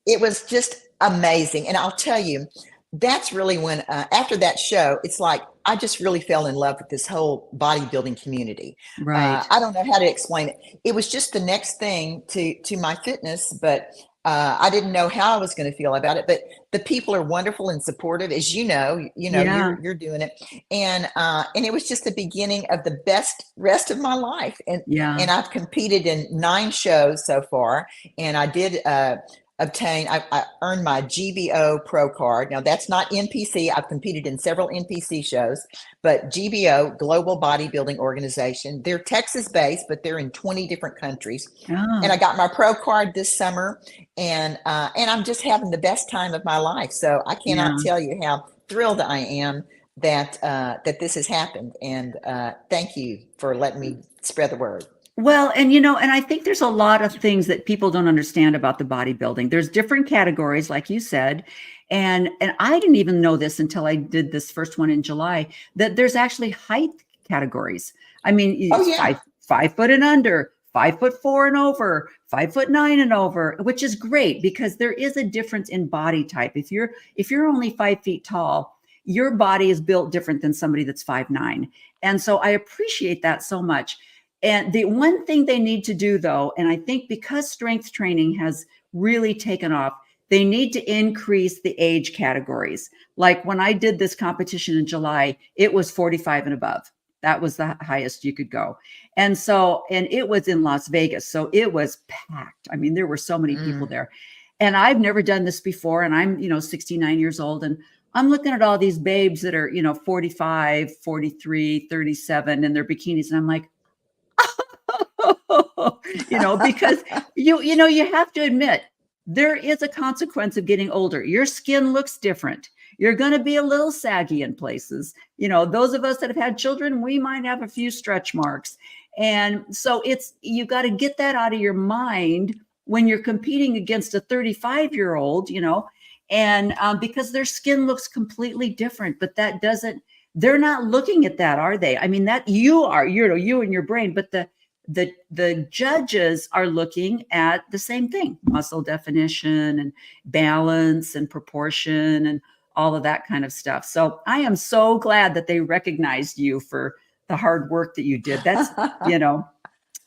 S5: it was just amazing. And I'll tell you, that's really when, after that show, it's like I just really fell in love with this whole bodybuilding community.
S4: Right.
S5: I don't know how to explain it. It was just the next thing to my fitness, but I didn't know how I was going to feel about it. But the people are wonderful and supportive, as
S4: Yeah.
S5: you're doing it, and it was just the beginning of the best rest of my life. And
S4: Yeah.
S5: I've competed in 9 shows so far, and I did. I earned my GBO pro card. Now that's not NPC. I've competed in several NPC shows, but GBO, Global Bodybuilding Organization, they're Texas based, but they're in 20 different countries. And I
S4: Ah,
S5: got my pro card this summer, and I'm just having the best time of my life. So I cannot
S4: yeah.
S5: tell you how thrilled I am that this has happened. And thank you for letting me spread the word.
S4: Well, and I think there's a lot of things that people don't understand about the bodybuilding. There's different categories, like you said, and I didn't even know this until I did this first one in July, that there's actually height categories. I mean,
S5: Oh
S4: it's
S5: yeah.
S4: 5 foot and under, 5'4" and over, 5'9" and over, which is great because there is a difference in body type. If you're only 5 feet tall, your body is built different than somebody that's 5'9". And so I appreciate that so much. And the one thing they need to do, though, and I think because strength training has really taken off, they need to increase the age categories. Like when I did this competition in July, it was 45 and above. That was the highest you could go. And it was in Las Vegas. So it was packed. I mean, there were so many people
S5: Mm.
S4: there. And I've never done this before. And I'm, 69 years old. And I'm looking at all these babes that are, 45, 43, 37 in their bikinis. And I'm like, because you have to admit there is a consequence of getting older. Your skin looks different. You're going to be a little saggy in places. Those of us that have had children, we might have a few stretch marks. And so you got to get that out of your mind when you're competing against a 35-year-old, and because their skin looks completely different, but they're not looking at that, are they? I mean, that you and your brain, but the judges are looking at the same thing: muscle definition and balance and proportion and all of that kind of stuff. So I am so glad that they recognized you for the hard work that you did. That's,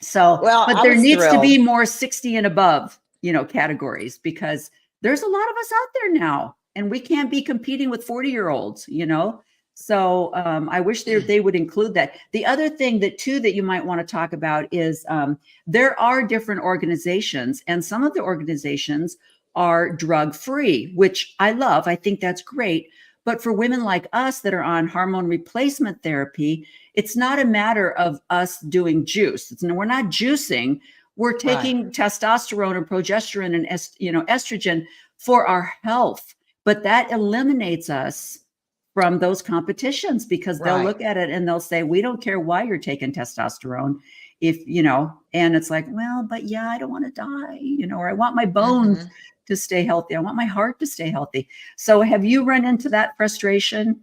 S4: so,
S5: Well,
S4: but
S5: I
S4: there
S5: was
S4: needs to be
S5: thrilled.
S4: more 60 and above, categories, because there's a lot of us out there now and we can't be competing with 40-year-olds. So I wish they would include that. The other thing that you might want to talk about is there are different organizations, and some of the organizations are drug-free, which I love. I think that's great. But for women like us that are on hormone replacement therapy, it's not a matter of us doing juice. We're not juicing. We're
S5: Right.
S4: taking testosterone and progesterone and estrogen for our health. But that eliminates us from those competitions, because they'll
S5: Right.
S4: look at it and they'll say, we don't care why you're taking testosterone. And it's like, well, but yeah, I don't want to die, or I want my bones
S5: Hmm.
S4: to stay healthy. I want my heart to stay healthy. So have you run into that frustration?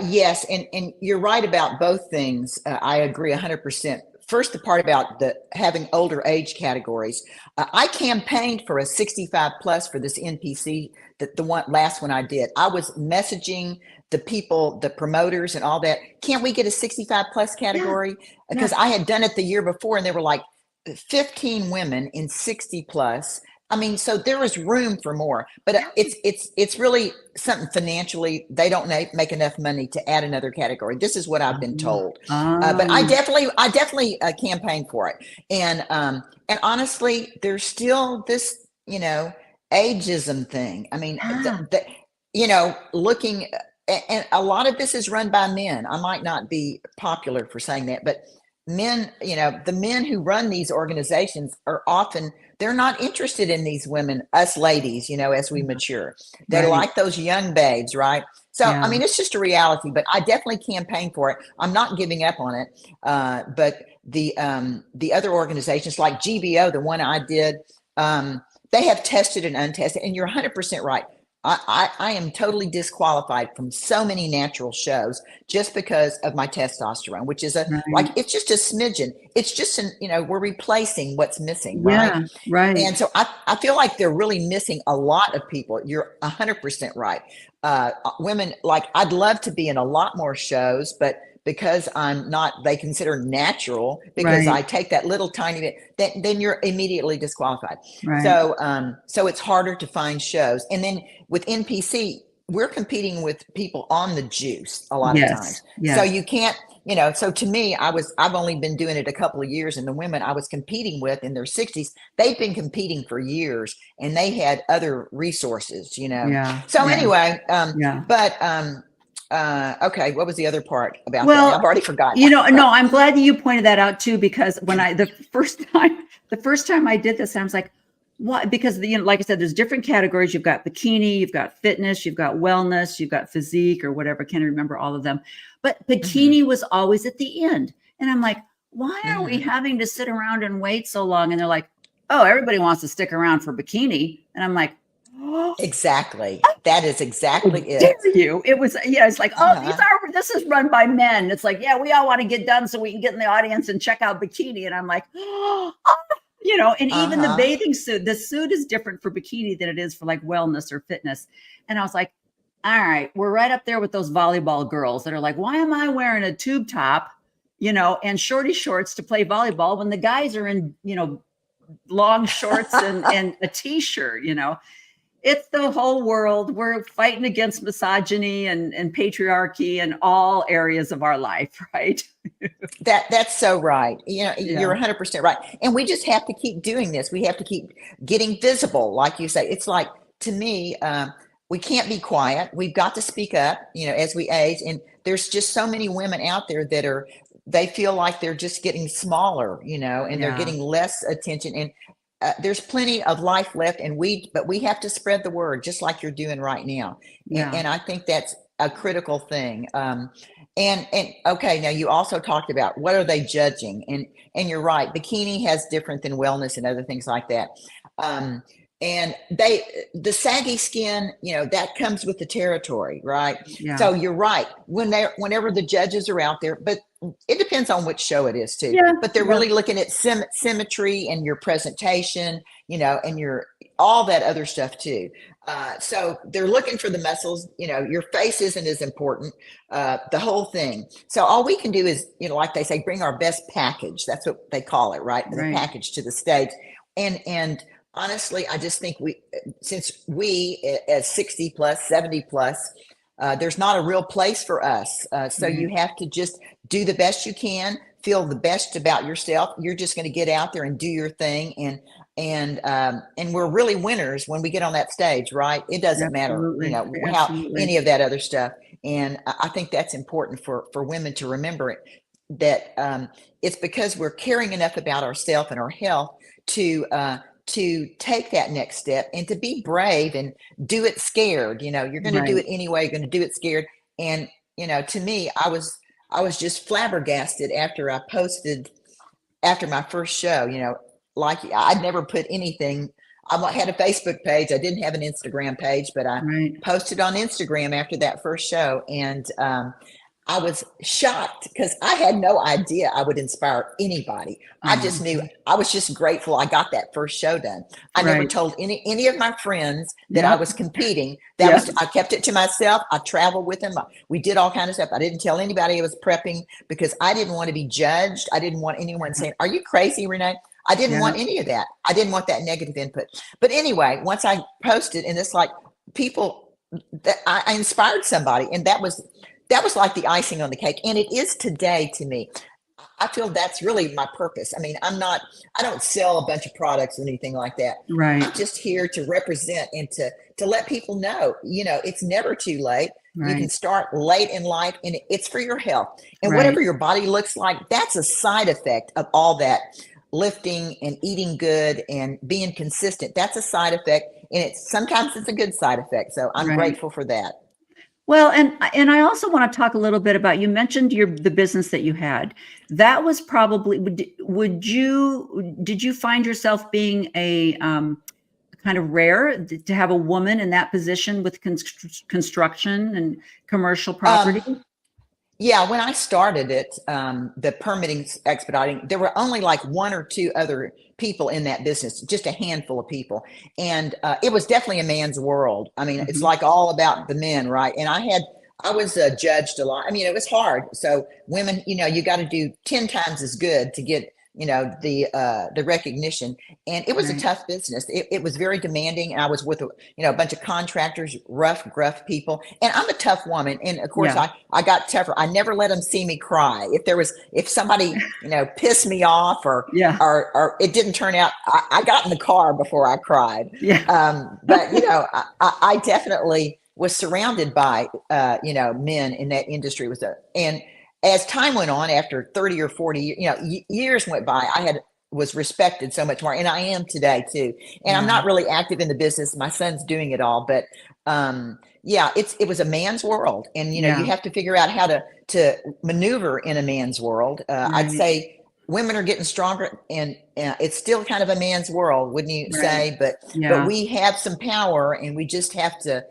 S5: Yes, and you're right about both things. I agree 100%. First, the part about the having older age categories. I campaigned for a 65 plus for this NPC, the last one I did. I was messaging the people, the promoters, and all that. Can't we get a 65 plus
S4: Yeah.
S5: category? Because
S4: Yeah.
S5: I had done it the year before, and there were like 15 women in 60 plus. I mean, so there is room for more, but
S4: Yeah.
S5: it's really something financially. They don't make enough money to add another category. This is what I've been told. But I definitely campaign for it. And honestly, there's still this, ageism thing. I mean,
S4: Yeah.
S5: looking, and a lot of this is run by men. I might not be popular for saying that, but men, the men who run these organizations are often, they're not interested in these women, us ladies, as we mature. They
S4: Right.
S5: like those young babes, right? So, I
S4: Yeah.
S5: mean, it's just a reality, but I definitely campaign for it. I'm not giving up on it. But the other organizations like GBO, the one I did, they have tested and untested, and you're 100% right. I am totally disqualified from so many natural shows just because of my testosterone, which is
S4: Right.
S5: it's just a smidgen. It's just we're replacing what's missing, right?
S4: Yeah, right.
S5: And so I feel like they're really missing a lot of people. You're 100% right. Women, like, I'd love to be in a lot more shows, but because I'm not, they consider natural, because
S4: Right.
S5: I take that little tiny bit, then you're immediately disqualified.
S4: Right.
S5: So it's harder to find shows. And then with NPC, we're competing with people on the juice a lot of times.
S4: Yes.
S5: So you can't, so to me, I've only been doing it a couple of years, and the women I was competing with in their 60s, they've been competing for years, and they had other resources,
S4: Yeah.
S5: So
S4: Yeah.
S5: anyway,
S4: Yeah.
S5: but okay, what was the other part about
S4: Well,
S5: that? I've already forgotten.
S4: No, I'm glad that you pointed that out too, because when the first time I did this, I was like, what? Because like I said, there's different categories. You've got bikini, you've got fitness, you've got wellness, you've got physique or whatever. I can't remember all of them, but bikini was always at the end. And I'm like, why are we having to sit around and wait so long? And they're like, oh, everybody wants to stick around for bikini. And I'm like,
S5: exactly. That is exactly it.
S4: Dare you? It was, it's like, oh, this is run by men. It's like, yeah, we all want to get done so we can get in the audience and check out bikini. And I'm like, and even the bathing suit, the suit is different for bikini than it is for like wellness or fitness. And I was like, all right, we're right up there with those volleyball girls that are like, why am I wearing a tube top, and shorty shorts to play volleyball when the guys are in, long shorts and a t-shirt, It's the whole world. We're fighting against misogyny and patriarchy in all areas of our life, right?
S5: That's so right. You're 100% right. And we just have to keep doing this. We have to keep getting visible. Like you say, it's like, to me, we can't be quiet. We've got to speak up, as we age. And there's just so many women out there that they feel like they're just getting smaller, and they're getting less attention. And there's plenty of life left, but we have to spread the word, just like you're doing right now.
S4: Yeah.
S5: And I think that's a critical thing. And okay, now you also talked about what are they judging, and you're right. Bikini has different than wellness and other things like that. And the saggy skin, that comes with the territory, right?
S4: Yeah.
S5: So you're right. Whenever the judges are out there, but it depends on which show it is too.
S4: Yeah.
S5: But they're really looking at symmetry and your presentation, and your all that other stuff too. So they're looking for the muscles. Your face isn't as important. The whole thing. So all we can do is, like they say, bring our best package. That's what they call it, right? The package to the stage. And honestly, I just think since we as 60 plus, 70 plus, there's not a real place for us. So you have to just do the best you can, feel the best about yourself. You're just going to get out there and do your thing. And we're really winners when we get on that stage, right? It doesn't matter, how any of that other stuff. And I think that's important for women to remember it, that it's because we're caring enough about ourselves and our health to take that next step and to be brave and do it scared. You're going to do it anyway. You're going to do it scared. And, to me, I was just flabbergasted after I posted after my first show, like I'd never put anything. I had a Facebook page. I didn't have an Instagram page, but I posted on Instagram after that first show. And, I was shocked because I had no idea I would inspire anybody. I just knew, I was just grateful I got that first show done. I never told any of my friends that I was competing. I kept it to myself. I traveled with them. We did all kinds of stuff. I didn't tell anybody I was prepping because I didn't want to be judged. I didn't want anyone saying, "Are you crazy, Renee?" I didn't want any of that. I didn't want that negative input. But anyway, once I posted, and it's like people that I inspired somebody, and that was like the icing on the cake. And it is today to me. I feel that's really my purpose. I mean, I don't sell a bunch of products or anything like that.
S4: Right.
S5: I'm just here to represent and to let people know, it's never too late. You can start late in life, and it's for your health. And whatever your body looks like, that's a side effect of all that lifting and eating good and being consistent. That's a side effect. And sometimes it's a good side effect. So I'm grateful for that.
S4: Well, and I also want to talk a little bit about, you mentioned the business that you had. That was probably, did you find yourself being a kind of rare to have a woman in that position with construction and commercial property?
S5: Yeah, when I started it, the permitting expediting, there were only like one or two other people in that business, just a handful of people. And it was definitely a man's world. I mean, it's like all about the men, right? And I was judged a lot. I mean, it was hard. So women, you got to do 10 times as good to get, the recognition. And it was a tough business. It was very demanding. And I was with, a bunch of contractors, rough, gruff people. And I'm a tough woman. And of course, I got tougher. I never let them see me cry. If somebody, pissed me off or it didn't turn out, I got in the car before I cried.
S4: Yeah.
S5: But, I definitely was surrounded by, men in that industry. And as time went on, after 30 or 40 years went by, was respected so much more. And I am today too. And I'm not really active in the business. My son's doing it all, but it was a man's world. And, you have to figure out how to maneuver in a man's world. I'd say women are getting stronger, and it's still kind of a man's world, wouldn't you say? But we have some power, and we just have to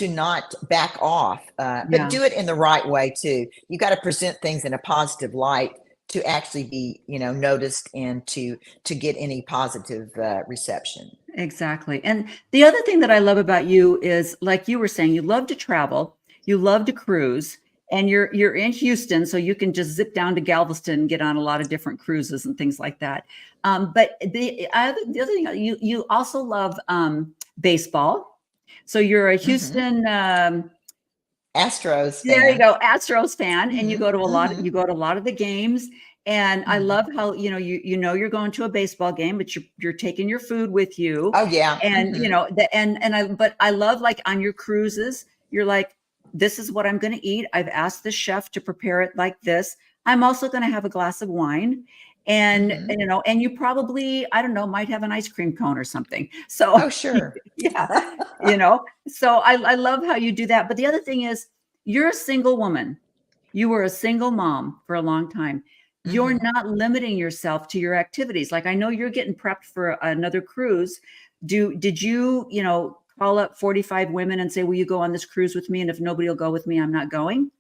S5: not back off, but do it in the right way too. You got to present things in a positive light to actually be, noticed and to get any positive reception.
S4: Exactly. And the other thing that I love about you is, like you were saying, you love to travel, you love to cruise, and you're in Houston, so you can just zip down to Galveston and get on a lot of different cruises and things like that. But the other thing, you also love baseball. So you're a Houston
S5: Astros fan.
S4: There you go, Astros fan, and you go to a lot of the games. And I love how you're going to a baseball game, but you're taking your food with you.
S5: Oh yeah,
S4: and but I love, like, on your cruises, you're like, this is what I'm going to eat. I've asked the chef to prepare it like this. I'm also going to have a glass of wine. And, and you probably, I don't know, might have an ice cream cone or something. So,
S5: oh, sure.
S4: Yeah. So I love how you do that. But the other thing is, you're a single woman. You were a single mom for a long time. You're not limiting yourself to your activities. Like, I know you're getting prepped for another cruise. Did you, call up 45 women and say, will you go on this cruise with me? And if nobody will go with me, I'm not going.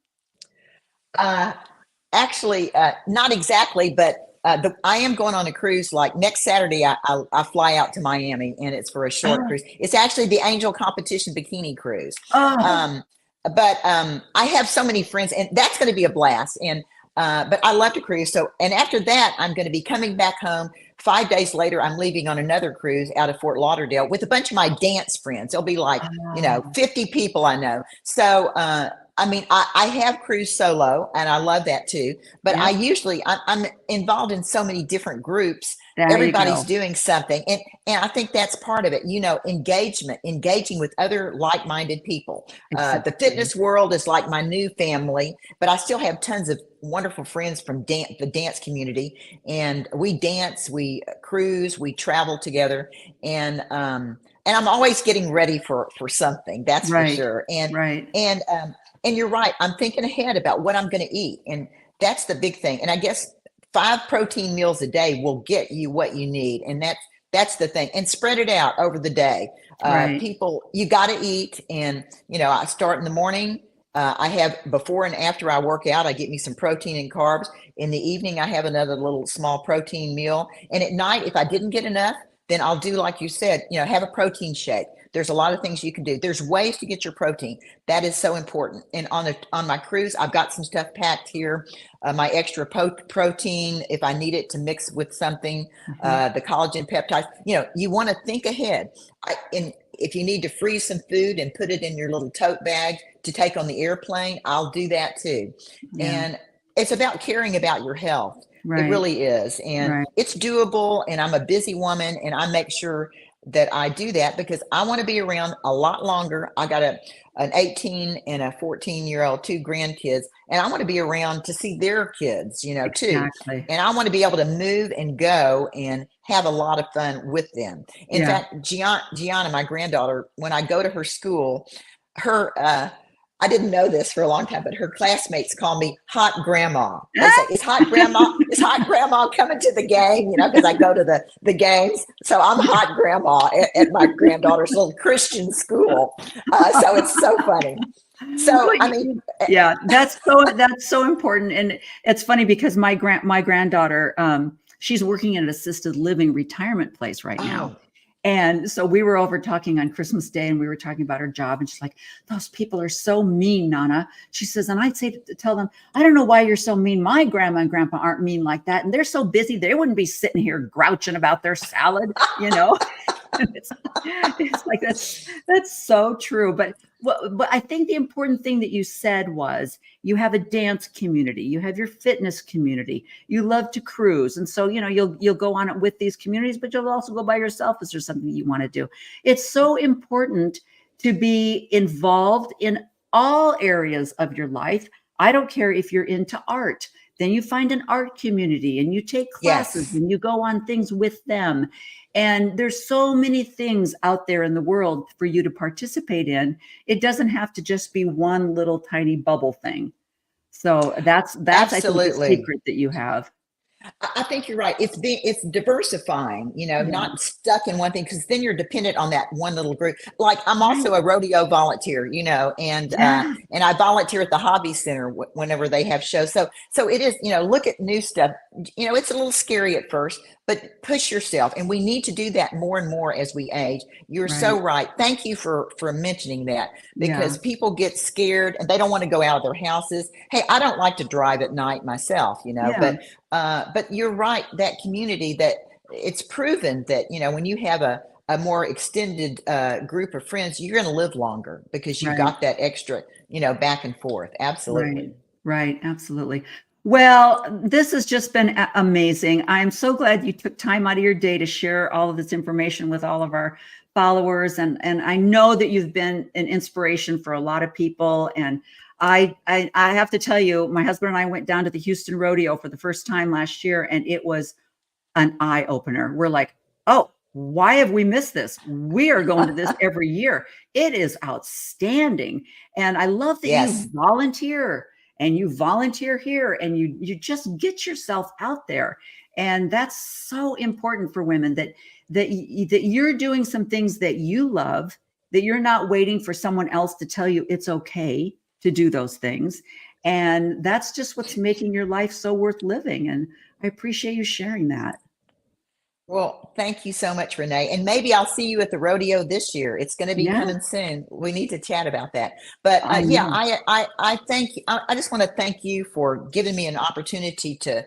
S5: Actually, not exactly, but I am going on a cruise. Like next Saturday, I fly out to Miami, and it's for a short cruise. It's actually the Angel Competition Bikini Cruise. But I have so many friends, and that's going to be a blast. And but I love to cruise. So, and after that, I'm going to be coming back home. 5 days later, I'm leaving on another cruise out of Fort Lauderdale with a bunch of my dance friends. There'll be like 50 people I know. So I mean, I have cruised solo, and I love that too. But I'm involved in so many different groups. Everybody's doing something. And I think that's part of it, engaging with other like-minded people.
S4: Exactly.
S5: The fitness world is like my new family, but I still have tons of wonderful friends from the dance community. And we dance, we cruise, we travel together. And I'm always getting ready for something, that's for sure. And you're right. I'm thinking ahead about what I'm going to eat. And that's the big thing. And I guess 5 protein meals a day will get you what you need. And that's the thing. And spread it out over the day. People, you got to eat. And, I start in the morning. I have before and after I work out, I get me some protein and carbs. In the evening, I have another little small protein meal. And at night, if I didn't get enough, then I'll do, like you said, have a protein shake. There's a lot of things you can do. There's ways to get your protein. That is so important. And on my cruise, I've got some stuff packed here. My extra protein, if I need it to mix with something, the collagen peptides. You want to think ahead. And if you need to freeze some food and put it in your little tote bag to take on the airplane, I'll do that too. Yeah. And it's about caring about your health. It really is. And it's doable. And I'm a busy woman, and I make sure that I do that because I want to be around a lot longer. I got an 18 and a 14-year-old, 2 grandkids, and I want to be around to see their kids, too. And I want to be able to move and go and have a lot of fun with them. In fact, Gianna, my granddaughter, when I go to her school, her I didn't know this for a long time, but her classmates call me Hot Grandma. They say, "Is Hot Grandma coming to the game?" You know, because I go to the games. So I'm Hot Grandma at my granddaughter's little Christian school. So it's so funny. So I mean,
S4: yeah, that's so important. And it's funny because my granddaughter, she's working in an assisted living retirement place right now. And so we were over talking on Christmas Day, and we were talking about her job, and she's like, "Those people are so mean, Nana." She says, and I'd say to tell them, "I don't know why you're so mean. My grandma and grandpa aren't mean like that. And they're so busy, they wouldn't be sitting here grouching about their salad, you know." it's like, that's so true. But I think the important thing that you said was you have a dance community, you have your fitness community, you love to cruise. And so, you know, you'll go on it with these communities, but you'll also go by yourself if there's something you want to do. It's so important to be involved in all areas of your life. I don't care if you're into art. Then you find an art community and you take classes and you go on things with them. And there's so many things out there in the world for you to participate in. It doesn't have to just be one little tiny bubble thing. So that's
S5: absolutely
S4: I think, the secret that you have.
S5: I think you're right. It's diversifying, you know, not stuck in one thing, because then you're dependent on that one little group. Like I'm also a rodeo volunteer, you know, and I volunteer at the Hobby Center whenever they have shows. So it is, you know, look at new stuff. You know, it's a little scary at first, but push yourself. And we need to do that more and more as we age. You're so right. Thank you for mentioning that, because people get scared and they don't want to go out of their houses. Hey, I don't like to drive at night myself, you know, but you're right. That community, that it's proven that, you know, when you have a more extended group of friends, you're going to live longer because you've got that extra, you know, back and forth. Absolutely.
S4: Right. Absolutely. Well, this has just been amazing. I'm so glad you took time out of your day to share all of this information with all of our followers. And I know that you've been an inspiration for a lot of people. And I have to tell you, my husband and I went down to the Houston Rodeo for the first time last year, and it was an eye opener. We're like, oh, why have we missed this? We are going to this every year. It is outstanding. And I love that you volunteer. And you volunteer here, and you just get yourself out there. And that's so important for women, that you're doing some things that you love, that you're not waiting for someone else to tell you it's okay to do those things. And that's just what's making your life so worth living. And I appreciate you sharing that.
S5: Well, thank you so much, Renee. And maybe I'll see you at the rodeo this year. It's going to be coming soon. We need to chat about that. But I thank you. I just want to thank you for giving me an opportunity to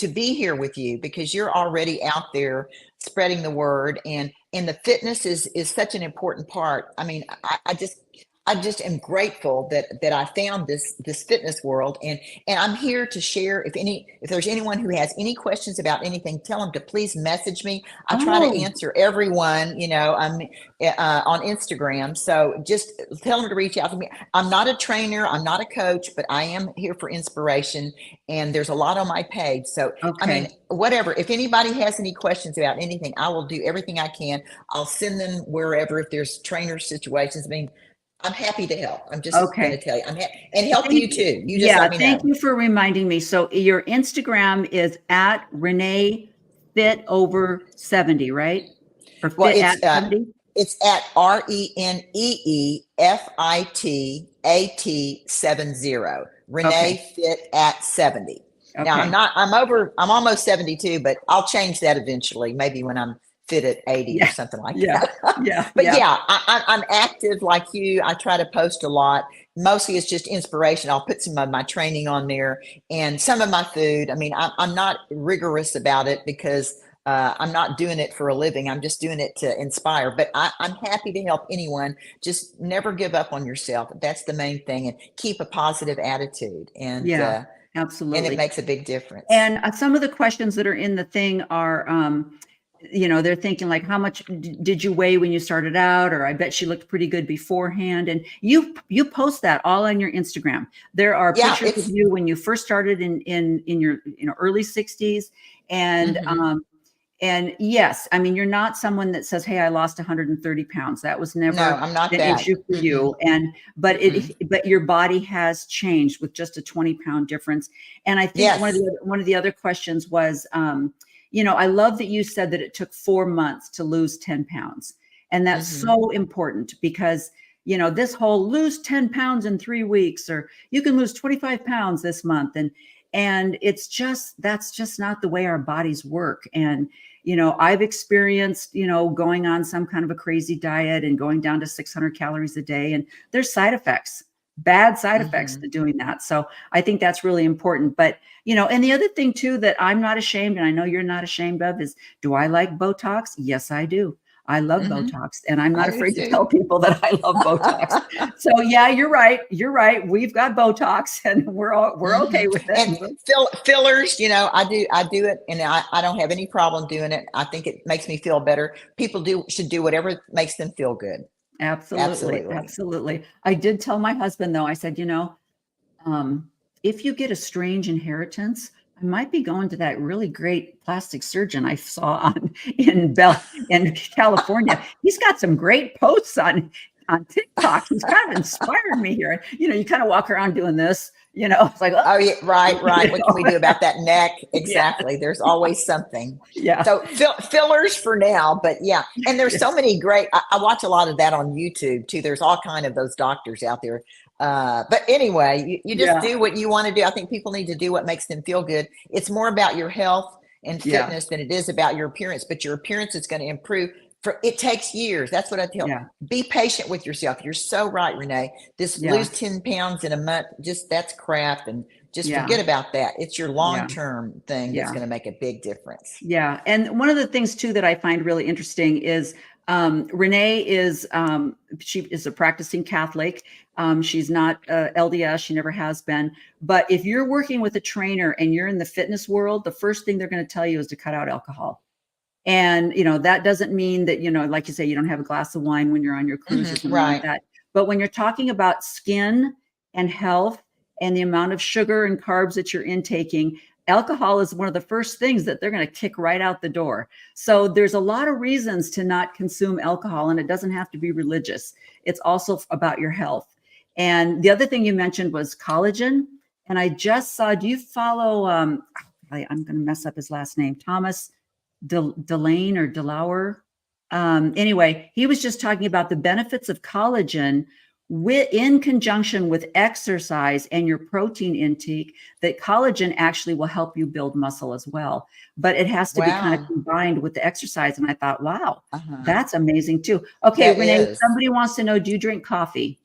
S5: be here with you, because you're already out there spreading the word, and the fitness is such an important part. I mean, I just am grateful that I found this fitness world, and I'm here to share. If there's anyone who has any questions about anything, tell them to please message me. I try to answer everyone, you know, I'm on Instagram. So just tell them to reach out to me. I'm not a trainer, I'm not a coach, but I am here for inspiration, and there's a lot on my page. So I mean, whatever, if anybody has any questions about anything, I will do everything I can. I'll send them wherever, if there's trainer situations. I mean, I'm happy to help. I'm just going to tell you, and help you too. You just let me know.
S4: Thank you for reminding me. So your Instagram is at Renee Fit Over 70, right? Or Fit at 70?
S5: It's at ReneeFitAt 70. Renee Fit at 70. Now I'm almost 72, but I'll change that eventually. Maybe when I'm fit at 80 or something like that. But I'm active like you. I try to post a lot. Mostly it's just inspiration. I'll put some of my training on there and some of my food. I mean, I'm not rigorous about it, because I'm not doing it for a living. I'm just doing it to inspire. But I'm happy to help anyone. Just never give up on yourself. That's the main thing. And keep a positive attitude. And
S4: absolutely.
S5: And it makes a big difference.
S4: And some of the questions that are in the thing are, you know, they're thinking like, how much did you weigh when you started out? Or I bet she looked pretty good beforehand. And you post that all on your Instagram. There are pictures of you when you first started in your early 60s. And And yes, I mean, you're not someone that says, "Hey, I lost 130 pounds." That was
S5: No,
S4: never
S5: I'm not
S4: an
S5: that.
S4: issue for you. But your body has changed with just a 20-pound difference. And I think
S5: Yes.
S4: one of the other questions was, I love that you said that it took 4 months to lose 10 pounds. And that's so important because, this whole lose 10 pounds in 3 weeks, or you can lose 25 pounds this month. And that's just not the way our bodies work. And, I've experienced, going on some kind of a crazy diet and going down to 600 calories a day. And there's side effects, bad side effects to doing that. So I think that's really important. But, and the other thing too, that I'm not ashamed, and I know you're not ashamed of, is, do I like Botox? Yes, I do. I love Botox, and I'm not
S5: I do
S4: afraid to
S5: too.
S4: tell people that I love Botox. So yeah, you're right. You're right. We've got Botox, and we're okay with it.
S5: And fillers, I do it, and I don't have any problem doing it. I think it makes me feel better. People should do whatever makes them feel good.
S4: Absolutely. I did tell my husband, though, I said, if you get a strange inheritance, I might be going to that really great plastic surgeon I saw in California. He's got some great posts on TikTok. He's kind of inspired me here. You kind of walk around doing this, it's like,
S5: oh yeah, right. What can we do about that neck? Exactly.
S4: Yeah.
S5: There's always something.
S4: Yeah.
S5: So fillers for now, but yeah. And there's so many great, I watch a lot of that on YouTube too. There's all kind of those doctors out there. But anyway, you just do what you want to do. I think people need to do what makes them feel good. It's more about your health and fitness than it is about your appearance, but your appearance is going to improve. It takes years. That's what I tell you. Be patient with yourself. You're so right, Renee. Lose 10 pounds in a month, that's crap. And just forget about that. It's your long-term thing that's going to make a big difference.
S4: Yeah. And one of the things too that I find really interesting is Renee is she is a practicing Catholic. She's not LDS. She never has been. But if you're working with a trainer and you're in the fitness world, the first thing they're going to tell you is to cut out alcohol. And, that doesn't mean that, like you say, you don't have a glass of wine when you're on your cruise or something like that. But when you're talking about skin and health and the amount of sugar and carbs that you're intaking, alcohol is one of the first things that they're going to kick right out the door. So there's a lot of reasons to not consume alcohol, and it doesn't have to be religious. It's also about your health. And the other thing you mentioned was collagen. And I just saw, do you follow, I'm going to mess up his last name, Thomas Delane or Delauer. Anyway, he was just talking about the benefits of collagen in conjunction with exercise and your protein intake, that collagen actually will help you build muscle as well. But it has to be kind of combined with the exercise. And I thought, wow, that's amazing too. Okay, that Renee, somebody wants to know, do you drink coffee?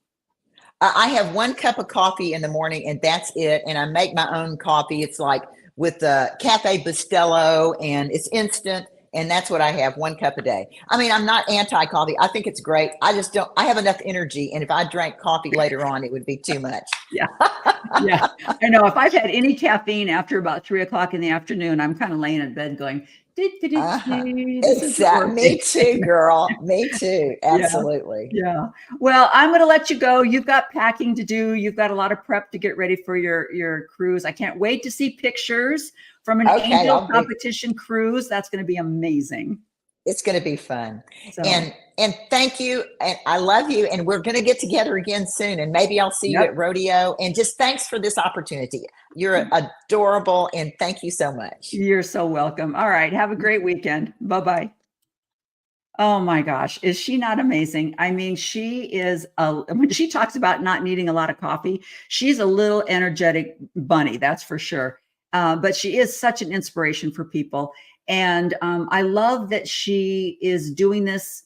S5: I have 1 cup of coffee in the morning, and that's it. And I make my own coffee. It's like with the Cafe Bustelo, and it's instant. And that's what I have, 1 cup a day. I mean, I'm not anti-coffee. I think it's great. I have enough energy. And if I drank coffee later on, it would be too much.
S4: Yeah. I know. If I've had any caffeine after about 3 o'clock in the afternoon, I'm kind of laying in bed going,
S5: Exactly. Me too, girl. Me too. Absolutely.
S4: Yeah. Well, I'm going to let you go. You've got packing to do. You've got a lot of prep to get ready for your cruise. I can't wait to see pictures from an angel competition cruise. That's going to be amazing.
S5: It's going to be fun. So, and thank you. And I love you. And we're going to get together again soon. And maybe I'll see you at rodeo. And just thanks for this opportunity. You're adorable. And thank you so much.
S4: You're so welcome. All right. Have a great weekend. Bye-bye. Oh my gosh. Is she not amazing? I mean, she is, when she talks about not needing a lot of coffee, she's a little energetic bunny. That's for sure. But she is such an inspiration for people. And I love that she is doing this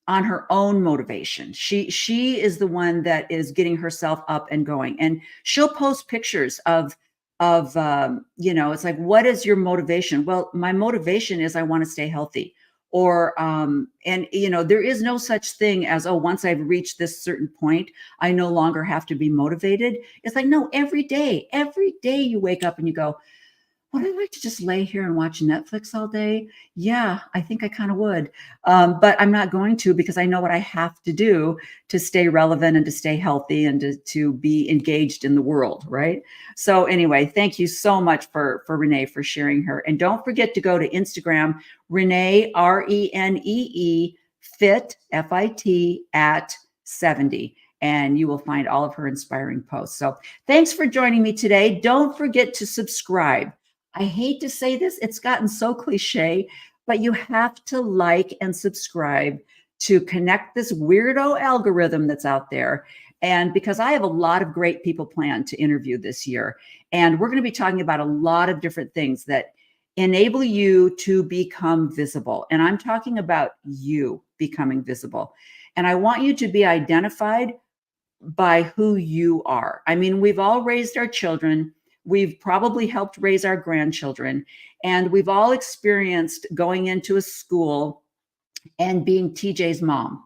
S4: on her own motivation. She is the one that is getting herself up and going. And she'll post pictures of it's like, what is your motivation? Well, my motivation is I want to stay healthy. Or, there is no such thing as, once I've reached this certain point, I no longer have to be motivated. It's like, no, every day you wake up and you go, would I like to just lay here and watch Netflix all day? Yeah, I think I kind of would. But I'm not going to, because I know what I have to do to stay relevant and to stay healthy and to be engaged in the world, right? So anyway, thank you so much for Renee for sharing her. And don't forget to go to Instagram, Renee, Renee, fit, FIT at 70. And you will find all of her inspiring posts. So thanks for joining me today. Don't forget to subscribe. I hate to say this, it's gotten so cliche, but you have to like and subscribe to connect this weirdo algorithm that's out there. And because I have a lot of great people planned to interview this year, and we're going to be talking about a lot of different things that enable you to become visible. And I'm talking about you becoming visible. And I want you to be identified by who you are. I mean, we've all raised our children. We've probably helped raise our grandchildren, and we've all experienced going into a school and being TJ's mom,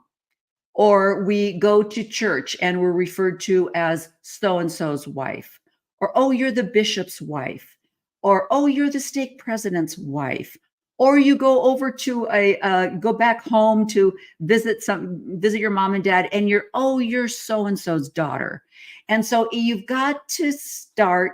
S4: or we go to church and we're referred to as so-and-so's wife, or, oh, you're the bishop's wife, or, oh, you're the stake president's wife, or you go over to go back home to visit your mom and dad, and you're so-and-so's daughter. And so you've got to start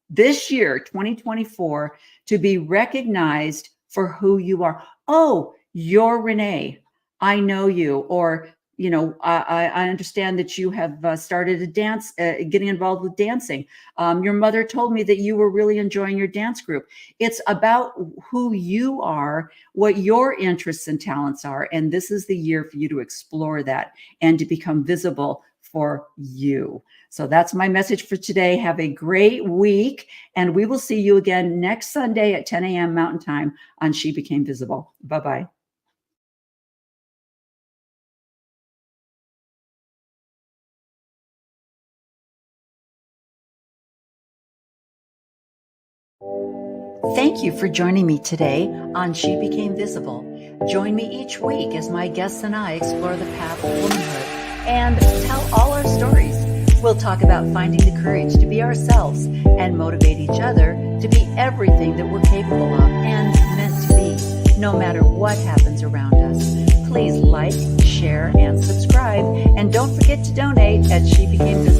S4: this year, 2024, to be recognized for who you are. Oh, you're Renee. I know you. Or, I understand that you have started a dance, getting involved with dancing. Your mother told me that you were really enjoying your dance group. It's about who you are, what your interests and talents are. And this is the year for you to explore that and to become visible for you. So that's my message for today. Have a great week. And we will see you again next Sunday at 10 a.m. Mountain Time on She Became Visible. Bye-bye. Thank you for joining me today on She Became Visible. Join me each week as my guests and I explore the path of womanhood and tell all our stories. We'll talk about finding the courage to be ourselves and motivate each other to be everything that we're capable of and meant to be, no matter what happens around us. Please like, share, and subscribe. And don't forget to donate at SheBecameVisible.com.